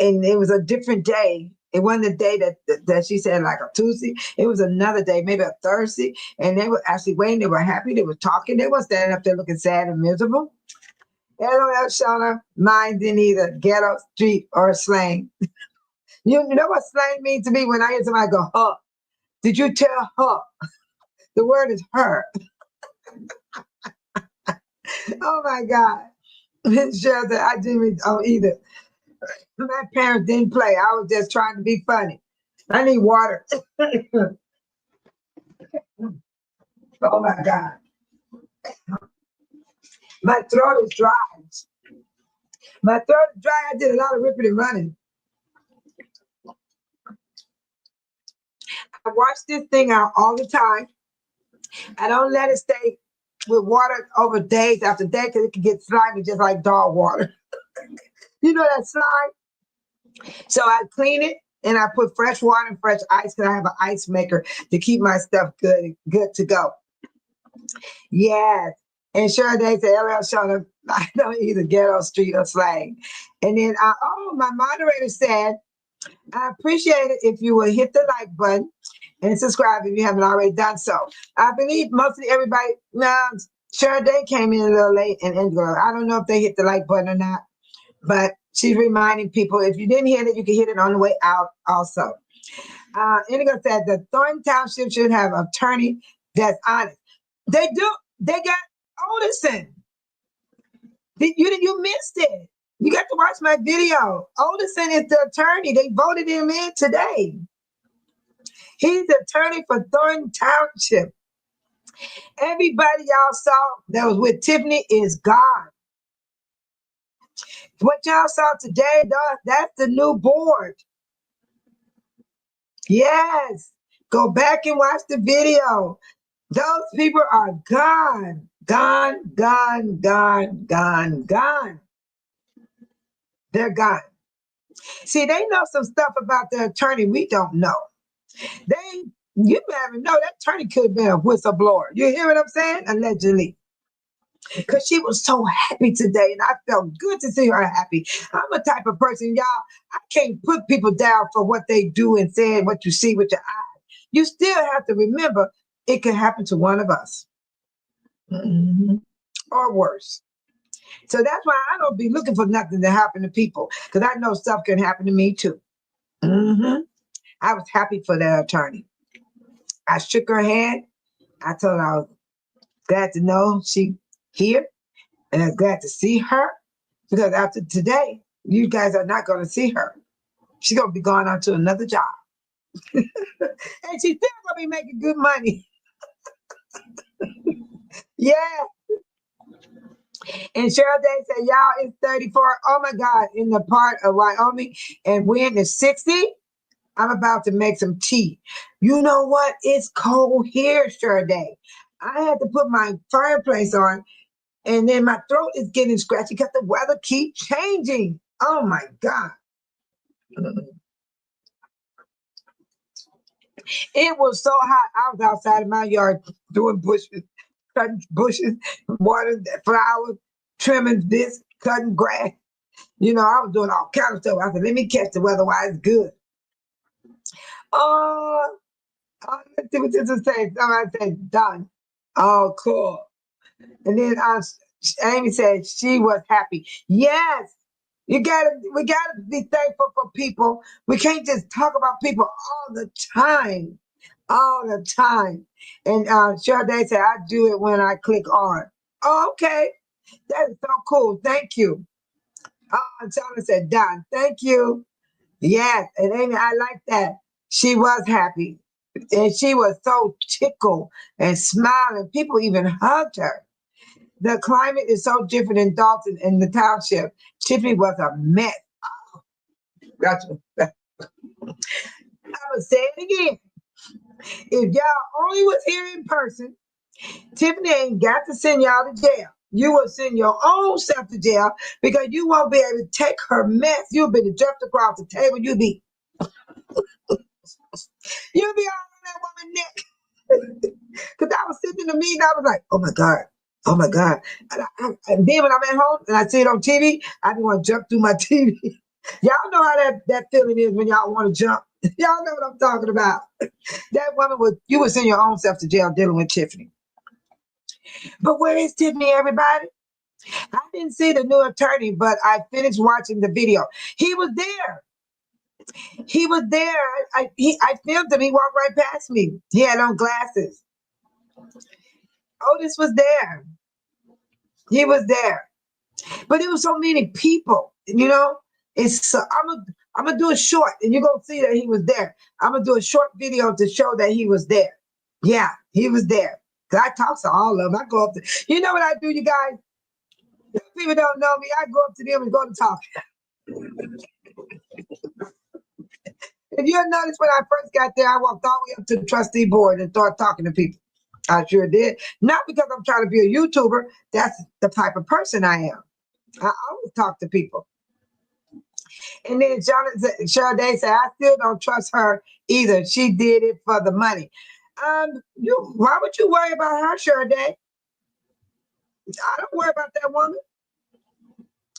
And it was a different day. It wasn't the day that she said like a Tuesday. It was another day, maybe a Thursday. And they were actually waiting. They were happy. They were talking. They weren't standing up there looking sad and miserable. LOL, Shauna, mine didn't either ghetto, street, or slang. You know what slang means to me when I hear somebody go, huh? Did you tell her? The word is her. Oh my God. Miss Cheryl said, I didn't either. My parents didn't play. I was just trying to be funny. I need water. Oh my God. My throat is dry. My throat is dry. I did a lot of ripping and running. I wash this thing out all the time. I don't let it stay with water over days after days because it can get slimy just like dog water. You know that slime? So I clean it and I put fresh water and fresh ice because I have an ice maker to keep my stuff good to go. Yes. And sure, they said, LL showed up. I don't either ghetto street or slang. And then, my moderator said, I appreciate it if you will hit the like button and subscribe if you haven't already done so. I believe mostly everybody, sure, they came in a little late and I don't know if they hit the like button or not, but she's reminding people, if you didn't hit it, you can hit it on the way out also. Indigo said the Thornton Township should have an attorney that's honest. They do. They got Olderson. You missed it. You got to watch my video. Olderson is the attorney. They voted him in today. He's the attorney for Thornton Township. Everybody y'all saw that was with Tiffany is gone. What y'all saw today, that's the new board. Yes. Go back and watch the video. Those people are gone. Gone, gone, gone, gone, gone. They're gone. See, they know some stuff about the attorney we don't know. You never know, that attorney could have been a whistleblower. You hear what I'm saying? Allegedly. Because she was so happy today, and I felt good to see her happy. I'm a type of person, y'all, I can't put people down for what they do and say and what you see with your eyes. You still have to remember it can happen to one of us. Mm-hmm. Or worse. So that's why I don't be looking for nothing to happen to people, because I know stuff can happen to me too. Mm-hmm. I was happy for that attorney. I shook her hand. I told her I was glad to know she here, and I'm glad to see her, because after today, you guys are not going to see her. She's going to be going on to another job. And she's still going to be making good money. Yeah. And Cheryl Day said, y'all, it's 34. Oh my God, in the part of Wyoming, and wind is 60. I'm about to make some tea. You know what? It's cold here, Cheryl Day. I had to put my fireplace on, and then my throat is getting scratchy because the weather keeps changing. Oh my God. It was so hot. I was outside in my yard doing bushes, cutting bushes, watering flowers, trimming this, cutting grass. You know, I was doing all kinds of stuff. I said, let me catch the weather while it's good. Let's see what this is saying. Somebody said, done. Oh, cool. And then Amy said she was happy. Yes. We gotta be thankful for people. We can't just talk about people all the time. All the time. And Sade said, I do it when I click on. Oh, okay. That is so cool. Thank you. And Shauna said, done. Thank you. Yes. And Amy, I like that. She was happy. And she was so tickled and smiling. People even hugged her. The climate is so different in Dolton and the township. Tiffany was a mess. Oh, gotcha. I will say it again. If y'all only was here in person, Tiffany ain't got to send y'all to jail. You will send your own self to jail because you won't be able to take her mess. You'll be jumped across the table. You'll be all on that woman's neck. Because I was sitting in the meeting, I was like, oh my God. Oh my God. And then when I'm at home and I see it on TV, I just want to jump through my TV. Y'all know how that feeling is when y'all want to jump. Y'all know what I'm talking about. That woman you would send your own self to jail dealing with Tiffany. But where is Tiffany, everybody? I didn't see the new attorney, but I finished watching the video. He was there. He was there. I filmed him. He walked right past me. He had on glasses. Otis was there. He was there. But there was so many people, you know. I'm gonna do a short, and you're gonna see that he was there. I'm gonna do a short video to show that he was there. Yeah, he was there. Cause I talk to all of them. I go up to, you know what I do, you guys? People don't know me. I go up to them and go to talk. If you notice when I first got there, I walked all the way up to the trustee board and started talking to people. I sure did. Not because I'm trying to be a YouTuber. That's the type of person I am. I always talk to people. And then Sade said, I still don't trust her either. She did it for the money. Why would you worry about her, Sade? I don't worry about that woman.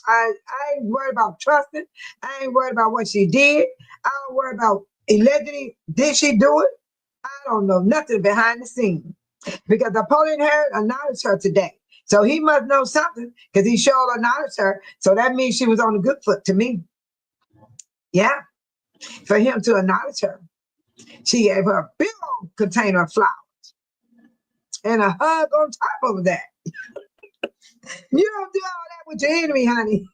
I ain't worried about trusting. I ain't worried about what she did. I don't worry about allegedly did she do it. I don't know nothing behind the scenes because Napoleon Harris acknowledged her today. So he must know something because he sure acknowledged her. So that means she was on a good foot to me. Yeah, for him to acknowledge her. She gave her a big old container of flowers and a hug on top of that. You don't do all that with your enemy, honey.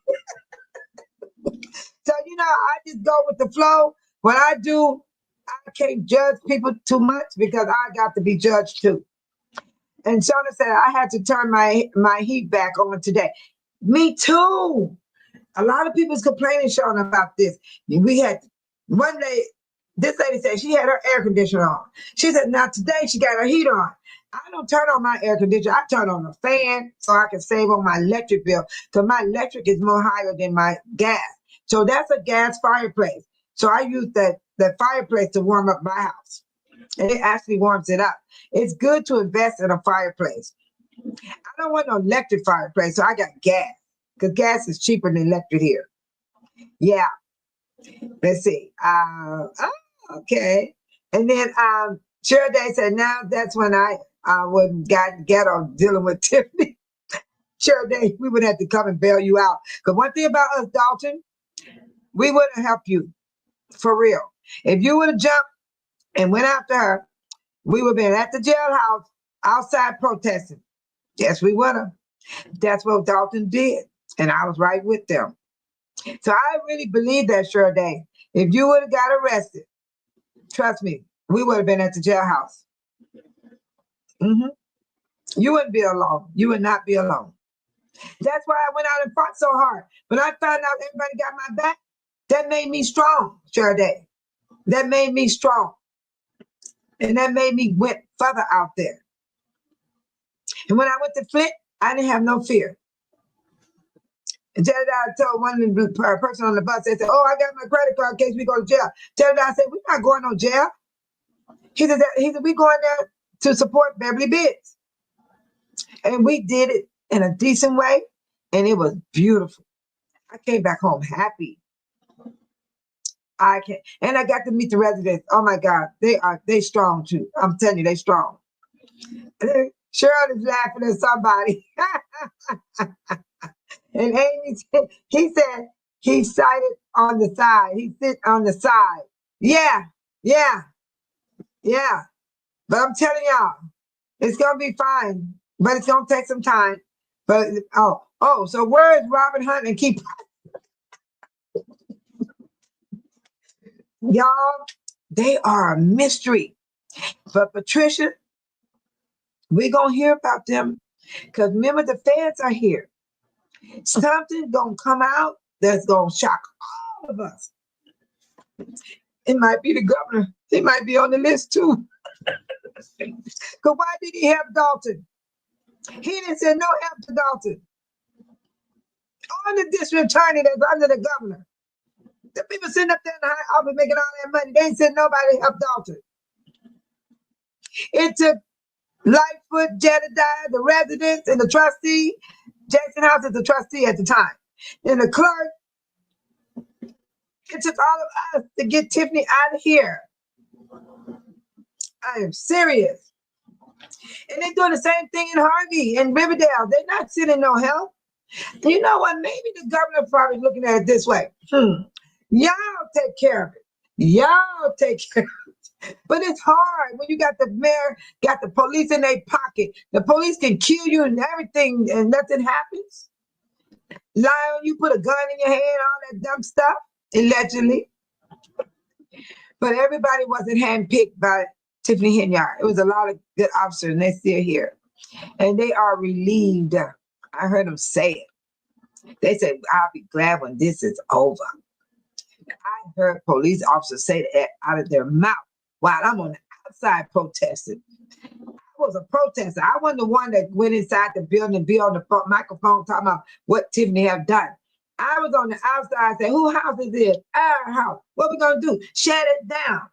So, I just go with the flow. What I do, I can't judge people too much because I got to be judged too. And Shauna said, I had to turn my heat back on today. Me too. A lot of people's complaining, Shauna, about this. We had one day, this lady said she had her air conditioner on. She said, now today she got her heat on. I don't turn on my air conditioner. I turn on the fan so I can save on my electric bill because my electric is more higher than my gas. So that's a gas fireplace. So I use that fireplace to warm up my house. And it actually warms it up. It's good to invest in a fireplace. I don't want no electric fireplace, so I got gas because gas is cheaper than electric here. Yeah. Let's see. Okay. And then Sade said, now that's when I would got ghetto dealing with Tiffany. Sade, we would have to come and bail you out. Because one thing about us, Dolton, we wouldn't help you. For real. If you would have jumped and went after her, we would have been at the jailhouse outside protesting. Yes, we would have. That's what Dolton did. And I was right with them. So I really believe that, Sade. If you would have got arrested, trust me, we would have been at the jailhouse. Mm-hmm. You wouldn't be alone. You would not be alone. That's why I went out and fought so hard. When I found out everybody got my back, that made me strong, Sade. That made me strong. And that made me went further out there. And when I went to Flint, I didn't have no fear. And Jedediah told one of the person on the bus, they said, oh, I got my credit card in case we go to jail. Jedediah said, we're not going to jail. He said, we going there to support Beverly Biggs. And we did it in a decent way. And it was beautiful. I came back home happy. And I got to meet the residents. Oh my God, they strong too. I'm telling you, they strong. Cheryl is laughing at somebody. And Amy, he said he sighted on the side. He sit on the side. Yeah. But I'm telling y'all, it's gonna be fine. But it's gonna take some time. But so where is Robin Hunt and keep y'all? They are a mystery. But Patricia, we're gonna hear about them because remember the feds are here. Something gonna come out that's gonna shock all of us. It might be the governor. He might be on the list too. Because why did he help Dolton? He didn't say no help to Dolton. On the district attorney that's under the governor. The people sitting up there in the high office making all that money, they ain't said nobody help Dolton. It took Lightfoot, Jedediah, the residents, and the trustee. Jackson House is the trustee at the time. And the clerk. It took all of us to get Tiffany out of here. I am serious. And they're doing the same thing in Harvey and Riverdale. They're not sending no help. You know what? Maybe the governor probably looking at it this way. Y'all take care of it. Y'all take care. But it's hard when you got the mayor, got the police in their pocket. The police can kill you and everything, and nothing happens. Lie on you, put a gun in your hand, all that dumb stuff, allegedly. But everybody wasn't handpicked by Tiffany Henyard. It was a lot of good officers, and they're still here. And they are relieved. I heard them say it. They said, I'll be glad when this is over. I heard police officers say that out of their mouth while I'm on the outside protesting. I was a protester. I wasn't the one that went inside the building and be on the microphone talking about what Tiffany have done. I was on the outside saying, whose house is this? Our house. What we going to do? Shut it down.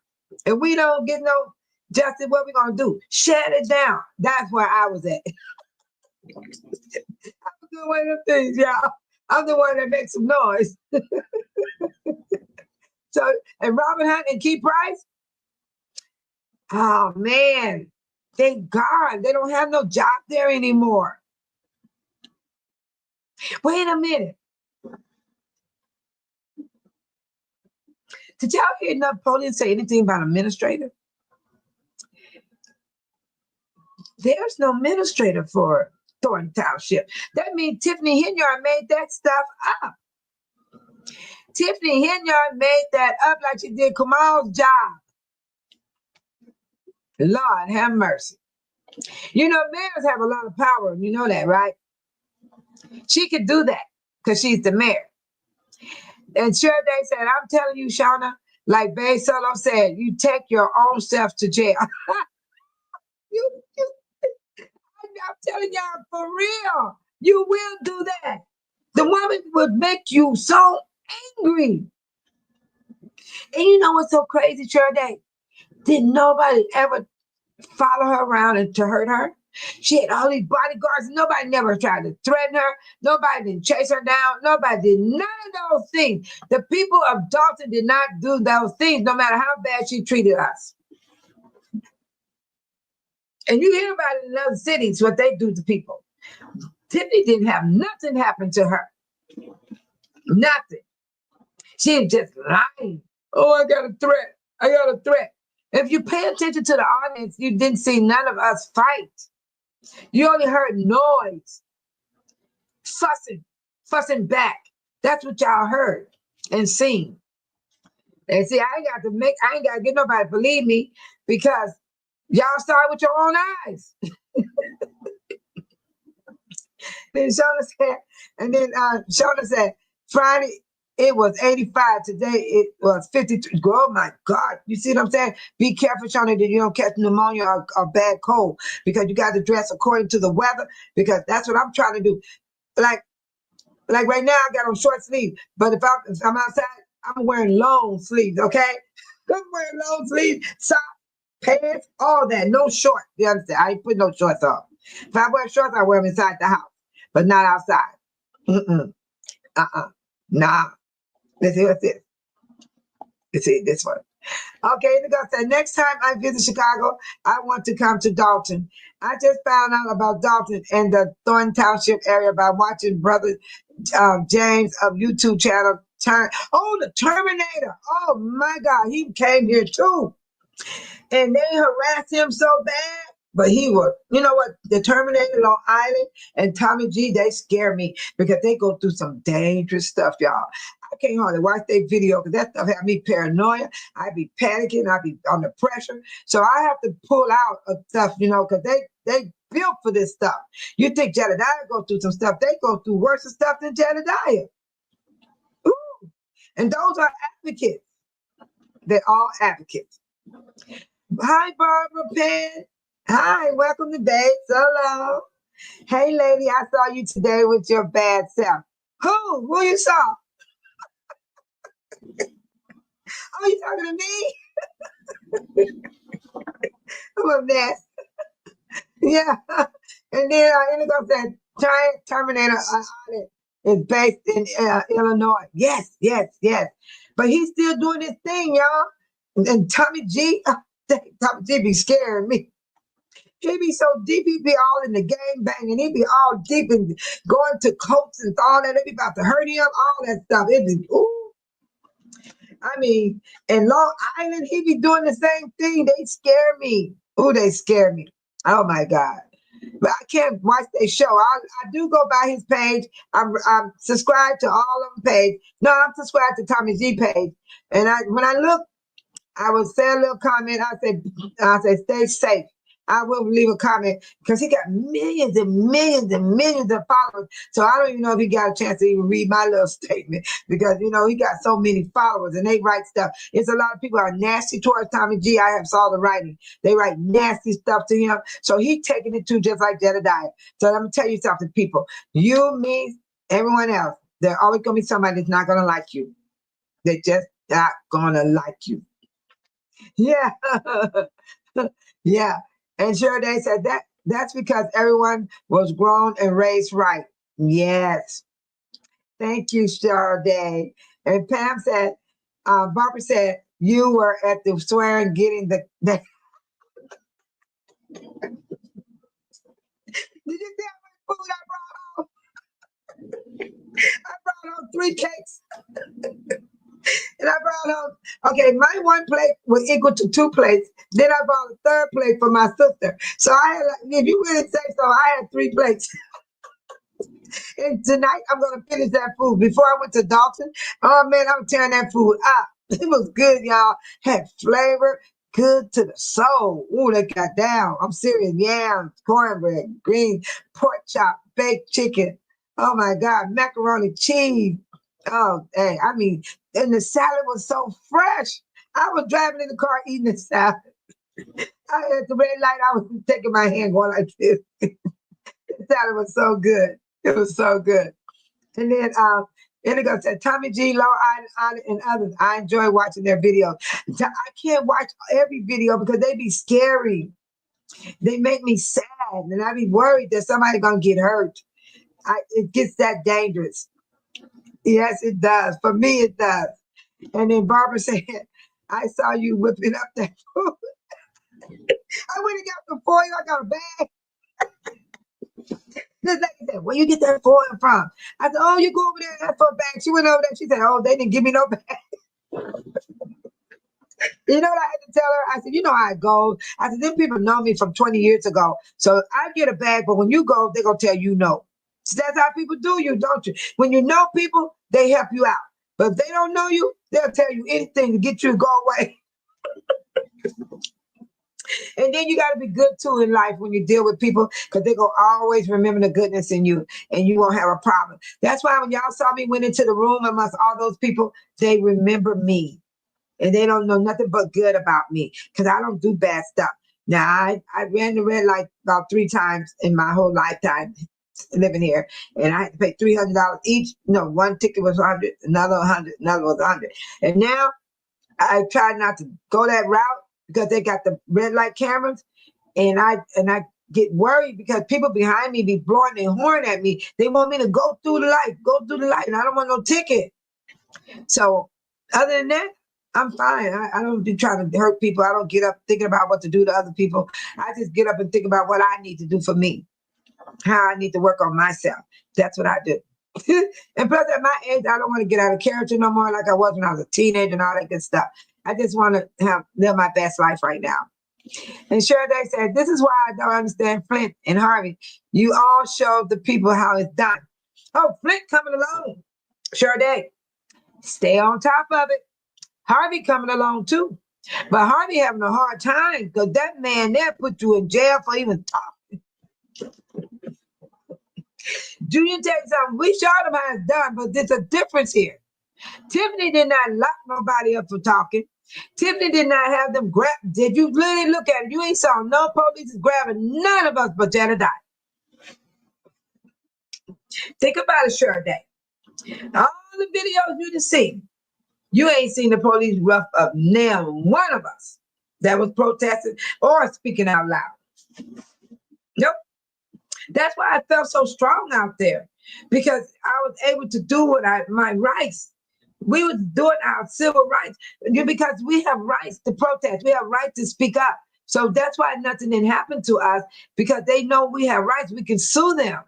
If we don't get no justice, what we going to do? Shut it down. That's where I was at. I'm doing one of them things, y'all. I'm the one that makes some noise. So, and Robin Hunt and Key Price, oh man, thank God they don't have no job there anymore. Wait a minute. Did y'all hear Napoleon say anything about administrator? There's no administrator for Thornton Township. That means Tiffany Henyard made that stuff up. Tiffany Henyard made that up like she did Kamal's job. Lord have mercy. You know, mayors have a lot of power. You know that, right? She could do that because she's the mayor. And sure, they said, I'm telling you, Shauna, like Bay Solo said, you take your own self to jail. I'm telling y'all, for real, you will do that. The woman would make you so angry. And you know what's so crazy, Sade? Did nobody ever follow her around and to hurt her? She had all these bodyguards. Nobody never tried to threaten her. Nobody didn't chase her down. Nobody did none of those things. The people of Dolton did not do those things, no matter how bad she treated us. And you hear about it in other cities, what they do to people. Tiffany didn't have nothing happen to her. Nothing. She was just lying. Oh, I got a threat. I got a threat. If you pay attention to the audience, you didn't see none of us fight. You only heard noise, fussing back. That's what y'all heard and seen. And see, I ain't got to get nobody to believe me because y'all saw it with your own eyes. Then Shona said, Friday, it was 85. Today, it was 53. Oh, my God. You see what I'm saying? Be careful, Shona, that you don't catch pneumonia or bad cold because you got to dress according to the weather because that's what I'm trying to do. Like right now, I got on short sleeves, but if I'm outside, I'm wearing long sleeves, okay? I'm wearing long sleeves, socks, pants, all that. No short. You understand? I ain't putting no shorts on. If I wear shorts, I wear them inside the house, but not outside. Nah. Let's see what's this. Let's see this one. Okay, the guy said, next time I visit Chicago, I want to come to Dolton. I just found out about Dolton and the Thornton Township area by watching Brother James of YouTube channel. The Terminator. Oh my God, he came here too. And they harassed him so bad. But he was, you know what, the Terminator, Long Island, and Tommy G, they scare me because they go through some dangerous stuff, y'all. I can't hardly watch their video because that stuff had me paranoia. I'd be panicking. I'd be under pressure. So I have to pull out of stuff, you know, because they built for this stuff. You think Jedediah go through some stuff. They go through worse stuff than Jedediah. Ooh. And those are advocates. They're all advocates. Hi, Barbara Penn. Hi, welcome to Babe Solo. Hey, lady, I saw you today with your bad self. Who you saw? Oh, you talking to me? I'm a mess. Yeah. And then Indigo said, Terminator is based in Illinois. Yes. But he's still doing his thing, y'all. And Tommy G be scaring me. He be so deep, he be all in the gang bang, and he be all deep and going to coats and all that. They be about to hurt him, all that stuff. It be, ooh. I mean, in Long Island, he be doing the same thing. They scare me. Oh, they scare me. Oh my God. But I can't watch their show. I do go by his page. I'm subscribed to all of them page. No, I'm subscribed to Tommy G page. And when I look, I would say a little comment. I said, stay safe. I will leave a comment because he got millions and millions and millions of followers. So I don't even know if he got a chance to even read my little statement because, he got so many followers and they write stuff. It's a lot of people are nasty towards Tommy G. I have saw the writing. They write nasty stuff to him. So he's taking it too, just like Jedediah. So let me tell you something, people. You, me, everyone else, there's always going to be somebody that's not going to like you. They're just not going to like you. Yeah. Yeah. And sure, they said that's because everyone was grown and raised right. Yes. Thank you, Sade. And Pam said, Barbara said, you were at the swearing getting the Did you see how much food I brought home? I brought home 3 cakes. And I brought home, okay, my 1 plate was equal to 2 plates. Then I brought a 3rd plate for my sister. So I had, if you really say so, I had 3 plates. And tonight I'm gonna finish that food. Before I went to Dolton, oh man, I'm tearing that food up. It was good, y'all. Had flavor, good to the soul. Ooh, they got down. I'm serious. Yams, cornbread, greens, pork chop, baked chicken. Oh my God, macaroni cheese. Oh, hey, I mean, and the salad was so fresh. I was driving in the car eating the salad. I at the red light, I was taking my hand going like this. The salad was so good. It was so good. And then Indigo said, Tommy G, Low Island, and others. I enjoy watching their videos. I can't watch every video because they be scary. They make me sad. And I be worried that somebody's going to get hurt. It gets that dangerous. Yes, it does. For me, it does. And then Barbara said, I saw you whipping up that food. I went and got the foil. I got a bag. This lady said, where you get that foil from? I said, oh, you go over there and ask for a bag. She went over there. She said, oh, they didn't give me no bag. You know what I had to tell her? I said, you know how it goes. I said, them people know me from 20 years ago. So I get a bag, but when you go, they're going to tell you no. So that's how people do you, don't you? When you know people, they help you out. But if they don't know you, they'll tell you anything to get you to go away. And then you got to be good too in life when you deal with people because they're going to always remember the goodness in you and you won't have a problem. That's why when y'all saw me went into the room amongst all those people, they remember me and they don't know nothing but good about me because I don't do bad stuff. Now, I ran the red light about 3 times in my whole lifetime living here and I had to pay $300 each. No, one ticket was 100, another 100, another was 100. And now I try not to go that route because they got the red light cameras, and I get worried because people behind me be blowing their horn at me. They want me to go through the light, and I don't want no ticket. So other than that, I'm fine. I don't be trying to hurt people. I don't get up thinking about what to do to other people. I just get up and think about what I need to do for me, how I need to work on myself. That's what I do. And plus, at my age, I don't want to get out of character no more like I was when I was a teenager and all that good stuff. I just want to live my best life right now. And Sade said, this is why I don't understand Flint and Harvey. You all showed the people how it's done. Oh, Flint coming along. Sade, stay on top of it. Harvey coming along too. But Harvey having a hard time because that man there put you in jail for even talking. Junior tell you something, we showed him how it's done, but there's a difference here. Tiffany did not lock nobody up for talking. Tiffany did not have them grab. Did you really look at it? You ain't saw no police grabbing none of us but Jedediah. Think about it, Sade. All the videos you done seen, you ain't seen the police rough up nail one of us that was protesting or speaking out loud. Nope. That's why I felt so strong out there because I was able to do my rights. We was doing our civil rights because we have rights to protest. We have rights to speak up. So that's why nothing didn't happen to us because they know we have rights. We can sue them.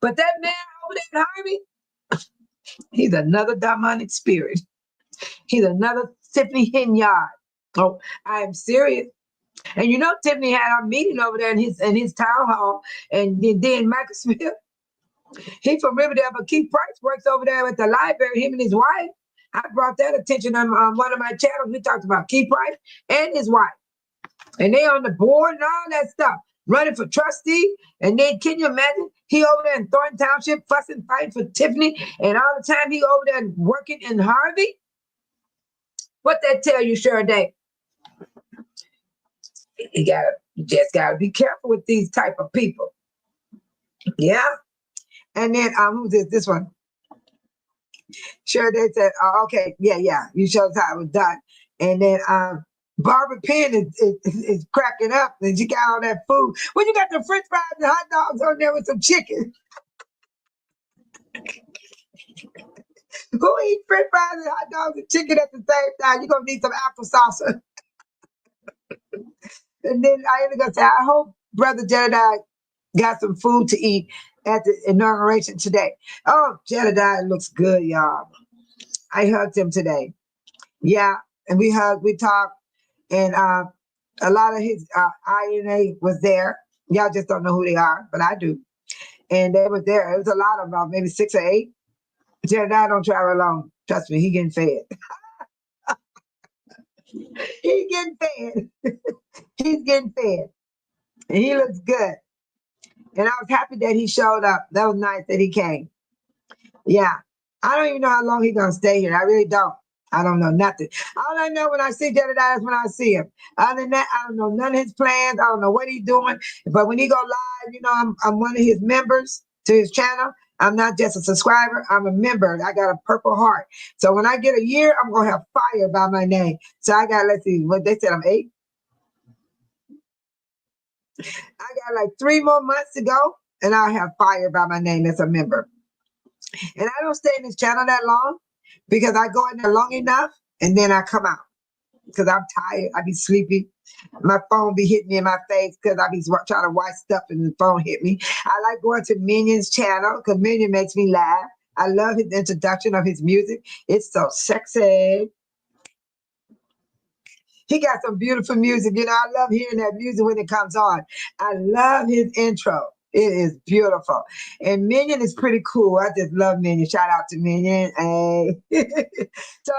But that man over there, Harvey, he's another demonic spirit. He's another Tiffany Henyard. Oh, I am serious. And you know, Tiffany had our meeting over there in his town hall, and then Michael Smith, he from Riverdale, but Keith Price works over there at the library, him and his wife. I brought that attention on one of my channels. We talked about Keith Price and his wife. And they on the board and all that stuff, running for trustee. And then can you imagine he over there in Thornton Township fussing, fighting for Tiffany, and all the time he over there working in Harvey? What that tell you, Sade? You just gotta be careful with these type of people. Yeah. And then who's this? This one. Sure, they said, okay, yeah. You showed how it was done. And then Barbara Penn is cracking up, and she got all that food. When you got the French fries and hot dogs on there with some chicken. Who eat French fries and hot dogs and chicken at the same time? You're gonna need some applesauce. And then I ended up saying, I hope Brother Jedediah got some food to eat at the inauguration today. Oh, Jedediah looks good, y'all. I hugged him today. Yeah, and we talked, and a lot of his INA was there. Y'all just don't know who they are, but I do. And they was there. It was a lot of them, maybe 6 or 8. Jedediah don't travel alone. Trust me, he getting fed. He getting fed. He's getting fed. And he looks good. And I was happy that he showed up. That was nice that he came. Yeah. I don't even know how long he's going to stay here. I really don't. I don't know nothing. All I know when I see Jedediah is when I see him. Other than that, I don't know none of his plans. I don't know what he's doing. But when he go live, you know, I'm one of his members to his channel. I'm not just a subscriber. I'm a member. I got a purple heart. So when I get a year, I'm going to have fire by my name. So I got, let's see, what they said, I'm 8. I got like 3 more months to go, and I'll have fire by my name as a member. And I don't stay in this channel that long because I go in there long enough and then I come out because I'm tired. I be sleepy. My phone be hitting me in my face because I be trying to watch stuff and the phone hit me. I like going to Minion's channel because Minion makes me laugh. I love his introduction of his music. It's so sexy. He got some beautiful music. You know, I love hearing that music when it comes on. I love his intro. It is beautiful. And Minion is pretty cool. I just love Minion. Shout out to Minion. Hey. So,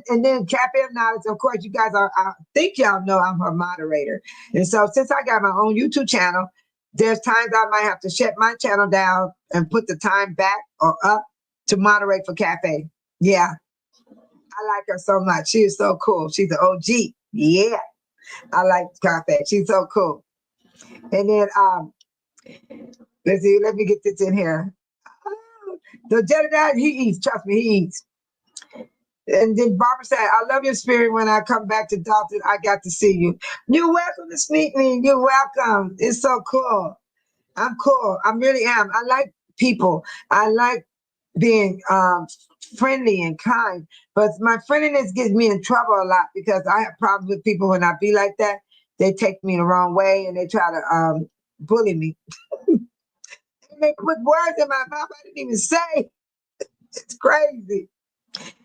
and then Cafe of Knowledge, of course, you guys are, I think y'all know I'm her moderator. And so since I got my own YouTube channel, there's times I might have to shut my channel down and put the time back or up to moderate for Cafe. Yeah. I like her so much. She is so cool. She's an OG. Yeah. I like Cafe. She's so cool. And then, let's see, let me get this in here. The Jedediah, he eats. Trust me, he eats. And then Barbara said, I love your spirit. When I come back to Dolton, I got to see you. You're welcome to meet me. You're welcome. It's so cool. I'm cool. I really am. I like people. I like being friendly and kind. But my friendliness gets me in trouble a lot because I have problems with people when I be like that. They take me the wrong way and they try to bully me. And they put words in my mouth I didn't even say. It's crazy.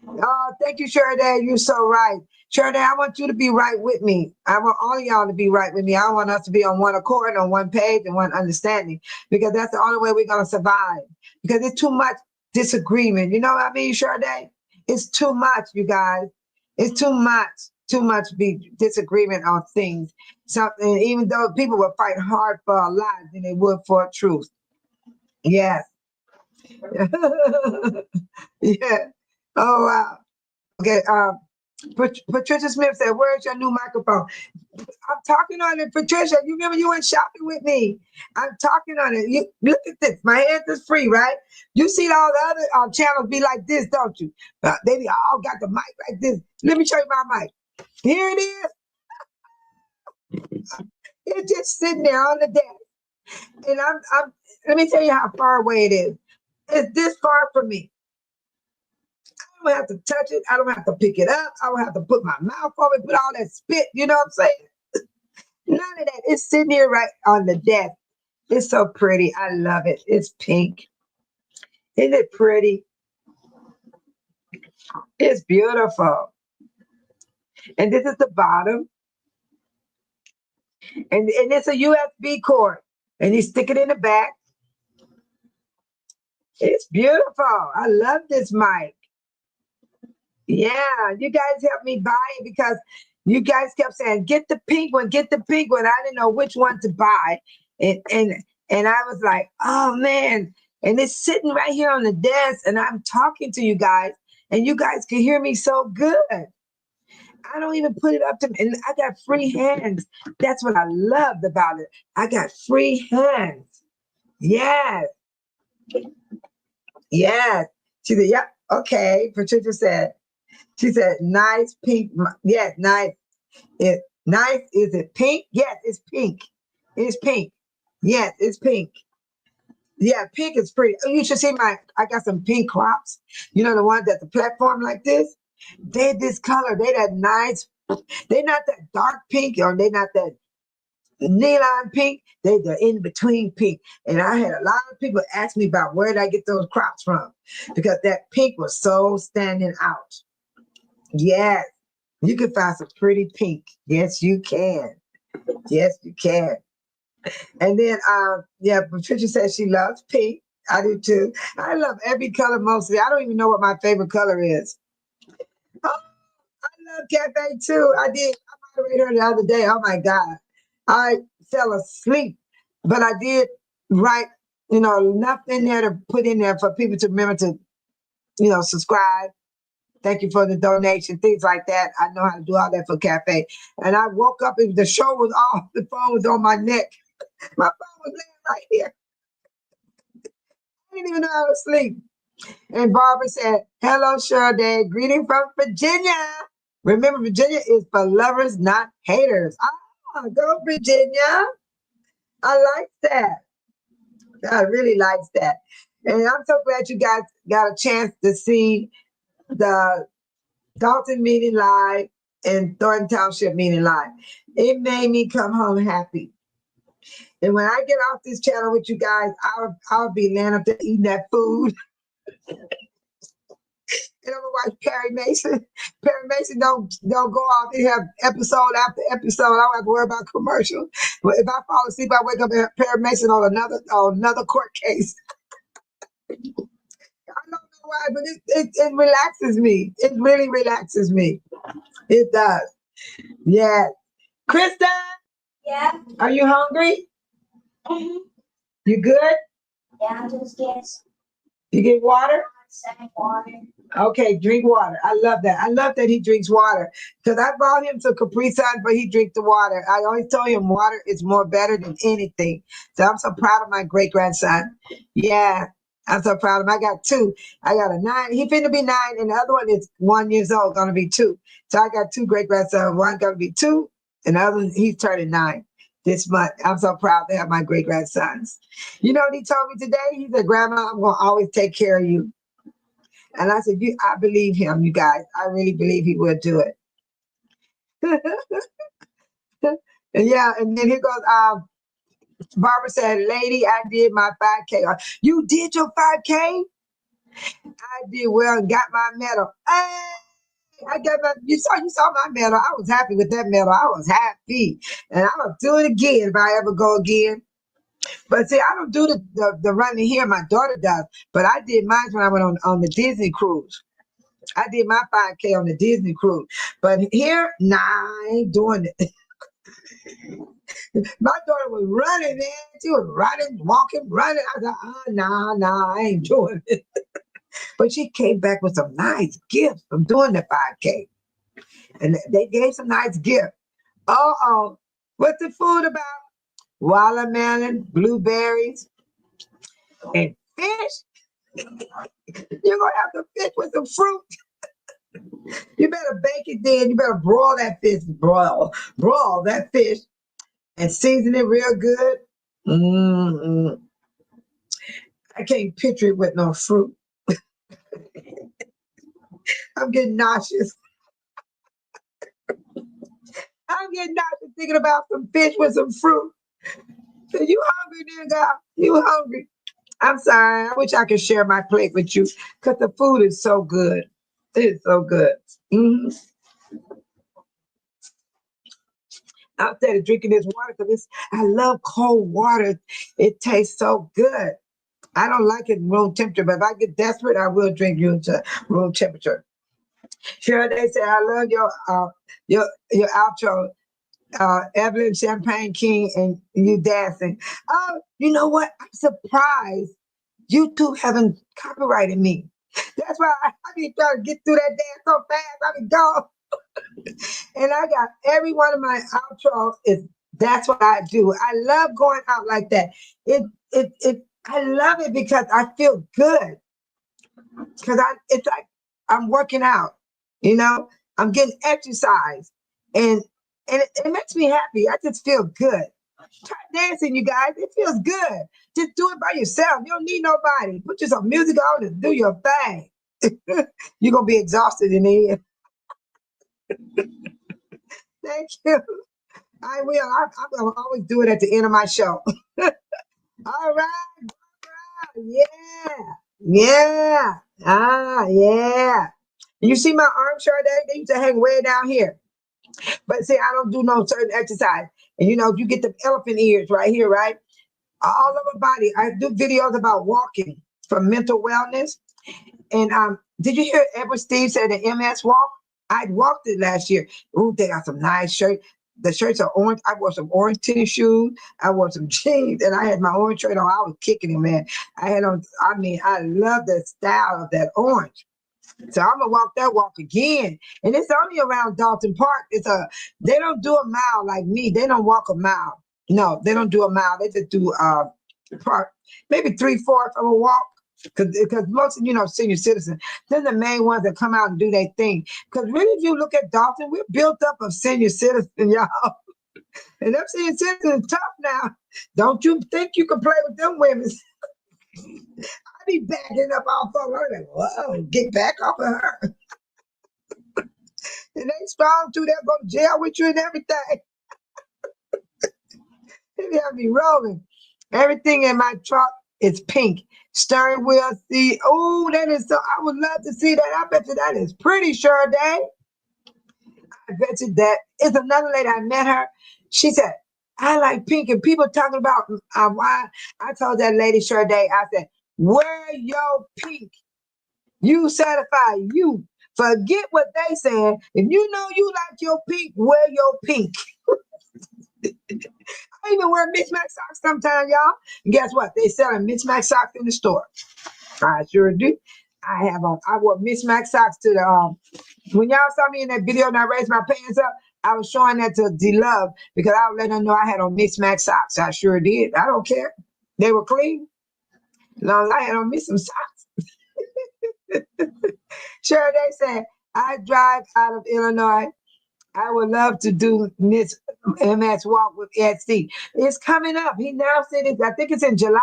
Oh, thank you, Sade. You're so right. Sade, I want you to be right with me. I want all of y'all to be right with me. I want us to be on one accord, on one page, and one understanding, because that's the only way we're going to survive. Because it's too much disagreement. You know what I mean, Sade? It's too much, you guys. It's too much disagreement on things. Something, even though people will fight hard for a lie than they would for a truth. Yes. Yeah. Oh, wow. Okay. Patricia Smith said, where's your new microphone? I'm talking on it, Patricia. You remember you went shopping with me. I'm talking on it. You look at this. My hands is free, right? You see all the other channels be like this, don't you? They be all got the mic like this. Let me show you my mic. Here it is. It's just sitting there on the desk. And I'm let me tell you how far away it is. It's this far from me. I don't have to touch it. I don't have to pick it up. I don't have to put my mouth on it, put all that spit. You know what I'm saying? None of that. It's sitting here right on the desk. It's so pretty. I love it. It's pink. Isn't it pretty? It's beautiful. And this is the bottom. And it's a USB cord. And you stick it in the back. It's beautiful. I love this mic. Yeah, you guys helped me buy it because you guys kept saying, get the pink one, get the pink one. I didn't know which one to buy. And I was like, oh man. And it's sitting right here on the desk, and I'm talking to you guys, and you guys can hear me so good. I don't even put it up to me. And I got free hands. That's what I loved about it. I got free hands. Yes. Yes. She said, yep. Okay. Patricia said, she said, nice pink. Yes, nice. Nice. Is it pink? Yes, it's pink. It's pink. Yes, it's pink. Yeah, pink is pretty. Oh, you should see I got some pink crops. You know, the ones at the platform like this? They this color. They that nice. They not that dark pink, or they not that neon pink. They the in between pink. And I had a lot of people ask me about where did I get those crops from, because that pink was so standing out. Yes, you can find some pretty pink. Yes, you can. Yes, you can. And then, yeah, Patricia says she loves pink. I do too. I love every color mostly. I don't even know what my favorite color is. Oh, I love cafe too. I did. I moderated her the other day. Oh my God. I fell asleep, but I did write, enough in there to put in there for people to remember to, subscribe. Thank you for the donation, things like that. I know how to do all that for cafe. And I woke up and the show was off. The phone was on my neck. My phone was laying right here. I didn't even know I was asleep. And Barbara said, hello, Sade. Greeting from Virginia. Remember, Virginia is for lovers, not haters. Ah, go Virginia. I like that. I really like that. And I'm so glad you guys got a chance to see the Dolton meeting live and Thornton Township meeting live. It made me come home happy. And when I get off this channel with you guys, I'll be laying up there eating that food. And I'm gonna watch Perry Mason. Perry Mason don't go off and have episode after episode. I don't have to worry about commercials. But if I fall asleep, I wake up and have Perry Mason on another court case. I don't know why, but it relaxes me. It really relaxes me. It does. Yeah. Krista? Yeah. Are you hungry? Mm-hmm. You good? Yeah, just yes. You get water? Water. Okay, drink water. I love that. I love that he drinks water, because I brought him to Capri Sun, but he drinks the water. I always tell him water is more better than anything. So I'm so proud of my great grandson. Yeah, I'm so proud of him. I got two. I got a 9. He finna be 9, and the other one is 1 year old, gonna be 2. So I got 2 great grandsons. One gonna be 2, and the other he's turning 9 this month. I'm so proud to have my great grandsons. You know what he told me today? He said, "Grandma, I'm gonna always take care of you." And I said, I believe him, you guys. I really believe he will do it. And yeah, and then here goes, Barbara said, lady, I did my 5K. You did your 5K? I did well and got my medal. Hey, I got you saw my medal. I was happy with that medal. I was happy. And I will do it again if I ever go again. But see, I don't do the running here. My daughter does. But I did mine when I went on the Disney cruise. I did my 5K on the Disney cruise. But here, nah, I ain't doing it. My daughter was running, man. She was running, walking, running. I said, nah, I ain't doing it. But she came back with some nice gifts from doing the 5K. And they gave some nice gifts. Uh-oh. What's the food about? Watermelon, blueberries, and fish. You're going to have to fish with some fruit. You better bake it then. You better broil that fish. Broil that fish and season it real good. Mm-mm. I can't picture it with no fruit. I'm getting nauseous. I'm getting nauseous thinking about some fish with some fruit. So you hungry then, God? You hungry? I'm sorry. I wish I could share my plate with you because the food is so good. It's so good. Mhm. I'm started drinking this water because I love cold water. It tastes so good. I don't like it room temperature, but if I get desperate, I will drink you to room temperature. Sure, they say I love your outro, Evelyn Champagne King, and you dancing. Oh, you know what? I'm surprised YouTube haven't copyrighted me. That's why I be trying to get through that dance so fast. I be gone. And I got every one of my outros is that's what I do. I love going out like that. I love it because I feel good. Because it's like I'm working out, you know, I'm getting exercise and it makes me happy. I just feel good. Try dancing, you guys. It feels good. Just do it by yourself. You don't need nobody. Put you some music on and do your thing. You're gonna be exhausted in the end. Thank you. I will. I'm gonna always do it at the end of my show. All right. Yeah. Yeah. Ah, yeah. You see my arm shirt? They used to hang way down here. But see, I don't do no certain exercise. And you know, you get the elephant ears right here, right? All over body. I do videos about walking for mental wellness. And did you hear Edward Steve said the MS walk? I walked it last year. Ooh, they got some nice shirts. The shirts are orange. I wore some orange tennis shoes. I wore some jeans, and I had my orange shirt on. I was kicking it, man. I had on. I mean, I love the style of that orange. So I'm gonna walk that walk again, and it's only around Dolton Park. They don't do a mile like me. They don't walk a mile. No, they don't do a mile. They just do park maybe 3/4 of a walk. Because most of senior citizens, they're the main ones that come out and do their thing. Because really, if you look at Dolton, we're built up of senior citizens, y'all. And them senior citizens tough now. Don't you think you can play with them women? I be backing up off of her. Like, whoa, get back off of her. And they strong too. They'll go to jail with you and everything. They have me rolling. Everything in my truck is pink. Steering wheel, see. Oh, that is so. I would love to see that. I bet you that is pretty, sure, Dave. I bet you that. It's another lady. I met her. She said, I like pink. And people talking about why. I told that lady, sure, Dave, I said, wear your pink. You certify you. Forget what they saying. If you know you like your pink, wear your pink. I even wear mismatched socks sometimes, y'all. And guess what? They selling mismatched socks in the store. I sure do. I wore mismatched socks to the when y'all saw me in that video and I raised my pants up, I was showing that to D-Love because I was letting her know I had on mismatched socks. I sure did. I don't care. They were clean. As long as I had on me some socks. Sure, they said, I drive out of Illinois. I would love to do Miss MS Walk with Etsy. It's coming up. He now said it, I think it's in July.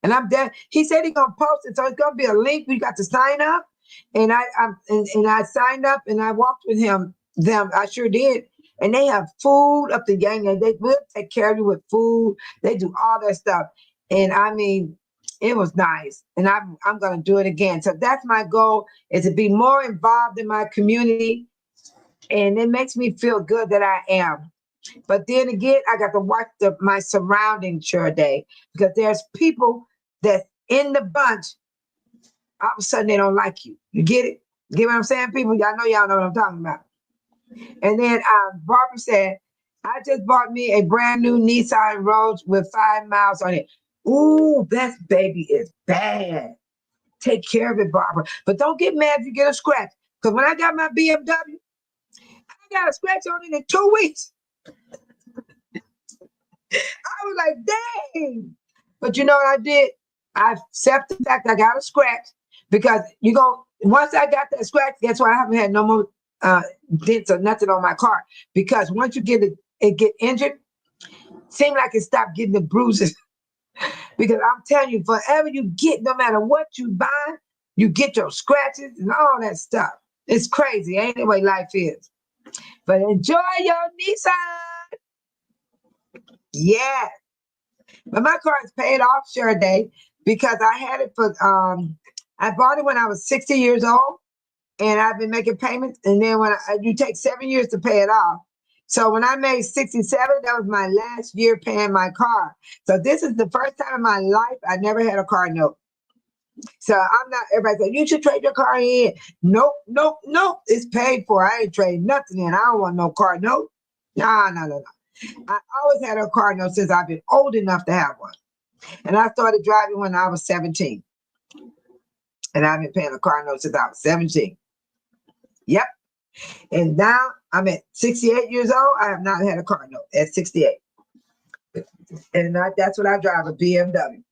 And I'm there. He said he's gonna post it. So it's gonna be a link. We got to sign up. And I signed up and I walked with them. I sure did. And they have food up the gang. And they will take care of you with food. They do all that stuff. And I mean, it was nice. And I'm gonna do it again. So that's my goal, is to be more involved in my community. And it makes me feel good that I am. But then again, I got to watch my surroundings, sure, Day, because there's people that's in the bunch. All of a sudden, they don't like you. You get it? Get what I'm saying, people? Y'all know what I'm talking about. And then Barbara said, I just bought me a brand new Nissan Rogue with 5 miles on it. Ooh, that baby is bad. Take care of it, Barbara. But don't get mad if you get a scratch. Because when I got my BMW, I got a scratch on it in 2 weeks. I was like, dang. But you know what I did? I accepted the fact I got a scratch because once I got that scratch, guess what? I haven't had no more dents or nothing on my car. Because once you get injured, seems like it stopped getting the bruises. Because I'm telling you, forever you get, no matter what you buy, you get your scratches and all that stuff. It's crazy, ain't the way life is. But enjoy your Nissan. Yeah. But my car is paid off, sure, Day, because I had it for I bought it when I was 60 years old. and I've been making payments. And then when you take 7 years to pay it off. So when I made 67, that was my last year paying my car. So this is the first time in my life I never had a car note. So I'm not, everybody said, you should trade your car in. Nope, nope, nope. It's paid for. I ain't trading nothing in. I don't want no car note. No, no, no, no. I always had a car note since I've been old enough to have one. And I started driving when I was 17. And I've been paying a car note since I was 17. Yep. And now I'm at 68 years old. I have not had a car note at 68. And that's what I drive, a BMW.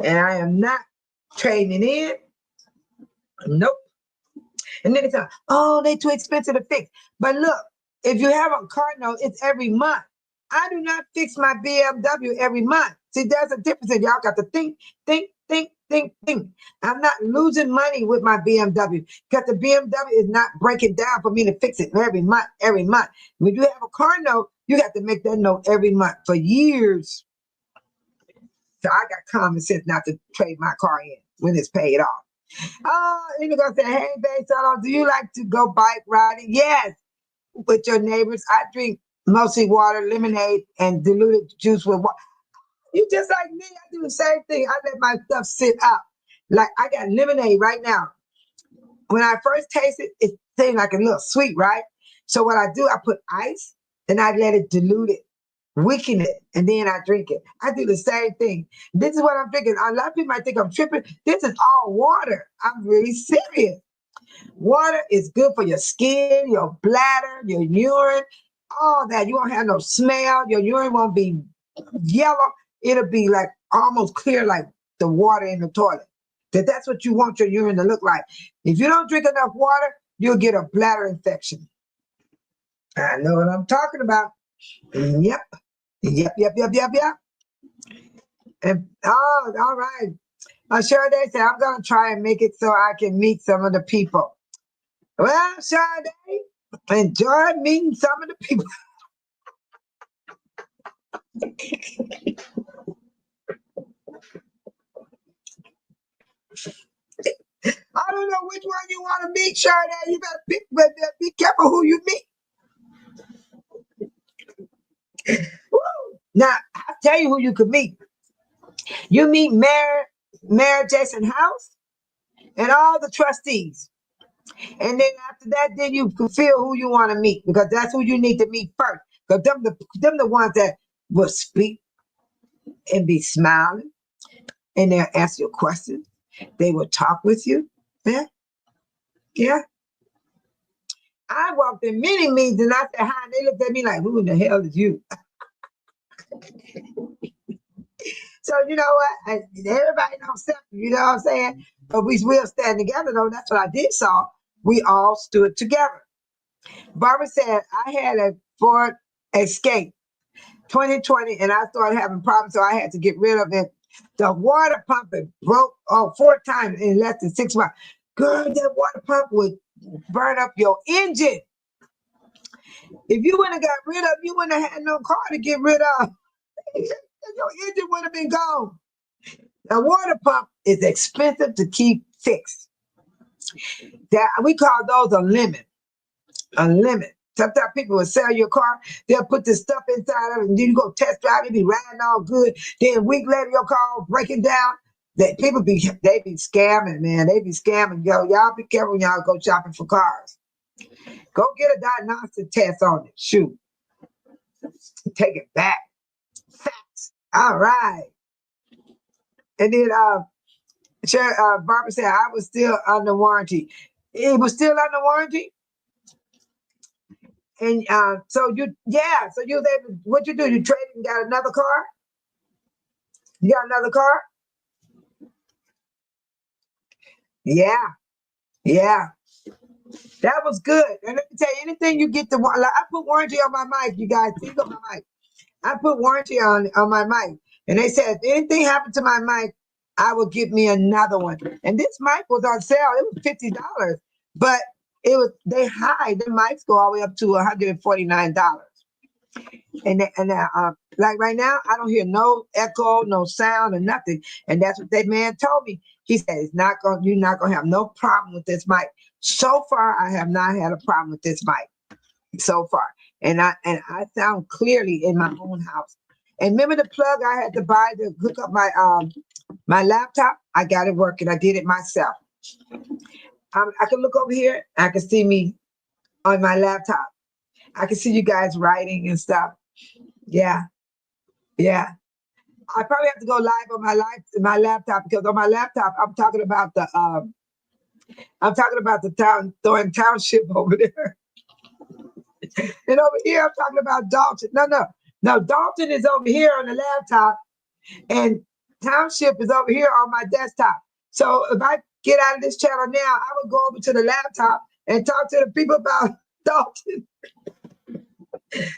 And I am not trading it in. Nope. And then it's like, oh, they're too expensive to fix. But look, if you have a car note, it's every month. I do not fix my BMW every month. See, there's a difference. And y'all got to think. I'm not losing money with my BMW because the BMW is not breaking down for me to fix it every month. When you have a car note, you have to make that note every month for years. So I got common sense not to trade my car in when it's paid off. Oh, you're gonna say, hey, babe, do you like to go bike riding? Yes, with your neighbors. I drink mostly water, lemonade, and diluted juice with water. You just like me. I do the same thing. I let my stuff sit out. Like I got lemonade right now. When I first taste it, it seemed like a little sweet, right? So what I do, I put ice and I let it dilute it, weaken it, and then I drink it. I do the same thing. This is what I'm drinking. A lot of people might think I'm tripping. This is all water. I'm really serious. Water is good for your skin, your bladder, your urine, all that. You won't have no smell. Your urine won't be yellow. It'll be like almost clear like the water in the toilet. That's what you want your urine to look like. If you don't drink enough water, you'll get a bladder infection. I know what I'm talking about. Yep. And all right. Sade said, I'm going to try and make it so I can meet some of the people. Well, Sade, enjoy meeting some of the people. I don't know which one you want to meet, Sade. You got to pick, but be careful who you meet. Woo. Now, I'll tell you who you could meet. You meet Mayor Jason House and all the trustees. And then after that, then you can feel who you want to meet because that's who you need to meet first. Because them the ones that will speak and be smiling and they'll answer your questions. They will talk with you. Yeah. I walked in many meetings and I said hi, and they looked at me like, who in the hell is you? So you know what? Everybody knows something, you know what I'm saying? But we will stand together though. That's what I did saw. We all stood together. Barbara said, I had a Ford Escape 2020 and I started having problems, so I had to get rid of it. The water pump broke 4 times in less than 6 months. Girl, that water pump would burn up your engine. If you wouldn't have got rid of, you wouldn't have had no car to get rid of. Your engine would have been gone. The water pump is expensive to keep fixed. That we call those a limit. A limit. Sometimes people will sell your car, they'll put this stuff inside of it, and then you go test drive, it be riding all good. Then a week later, your car breaking down. They be scamming, man. They be scamming. Y'all be careful when y'all go shopping for cars. Go get a diagnostic test on it. Shoot. Take it back. Facts. All right. And then Barbara said, I was still under warranty. It was still under warranty? And so you was able, what you do? You traded and got another car? You got another car? Yeah. That was good. And let me tell you, anything you get like I put warranty on my mic, you guys. See on my mic. I put warranty on my mic. And they said, if anything happened to my mic, I will give me another one. And this mic was on sale. It was $50. But they high. The mics go all the way up to $149. And like right now, I don't hear no echo, no sound, or nothing. And that's what that man told me. He said, you're not gonna have no problem with this mic. So far, I have not had a problem with this mic. So far, and I sound clearly in my own house. And remember the plug I had to buy to hook up my laptop? I got it working. I did it myself. I can look over here. I can see me on my laptop. I can see you guys writing and stuff. Yeah, yeah. I probably have to go live on my laptop because on my laptop I'm talking about the Thornton Township over there, and over here I'm talking about Dolton. No. Dolton is over here on the laptop, and Township is over here on my desktop. So if I get out of this channel now, I would go over to the laptop and talk to the people about Dolton.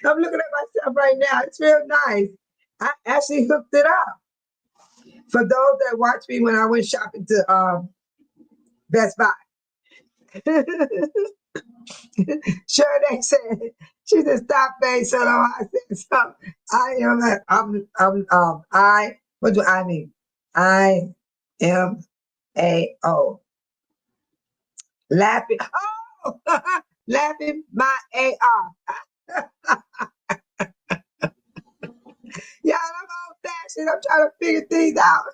I'm looking at myself right now. It's real nice. I actually hooked it up. For those that watch me when I went shopping to Best Buy. Sure, they said, she said, stop saying so. I said, so what do I mean? IMAO. Laughing. Oh, laughing my AR. Yeah, I'm old fashioned. I'm trying to figure things out.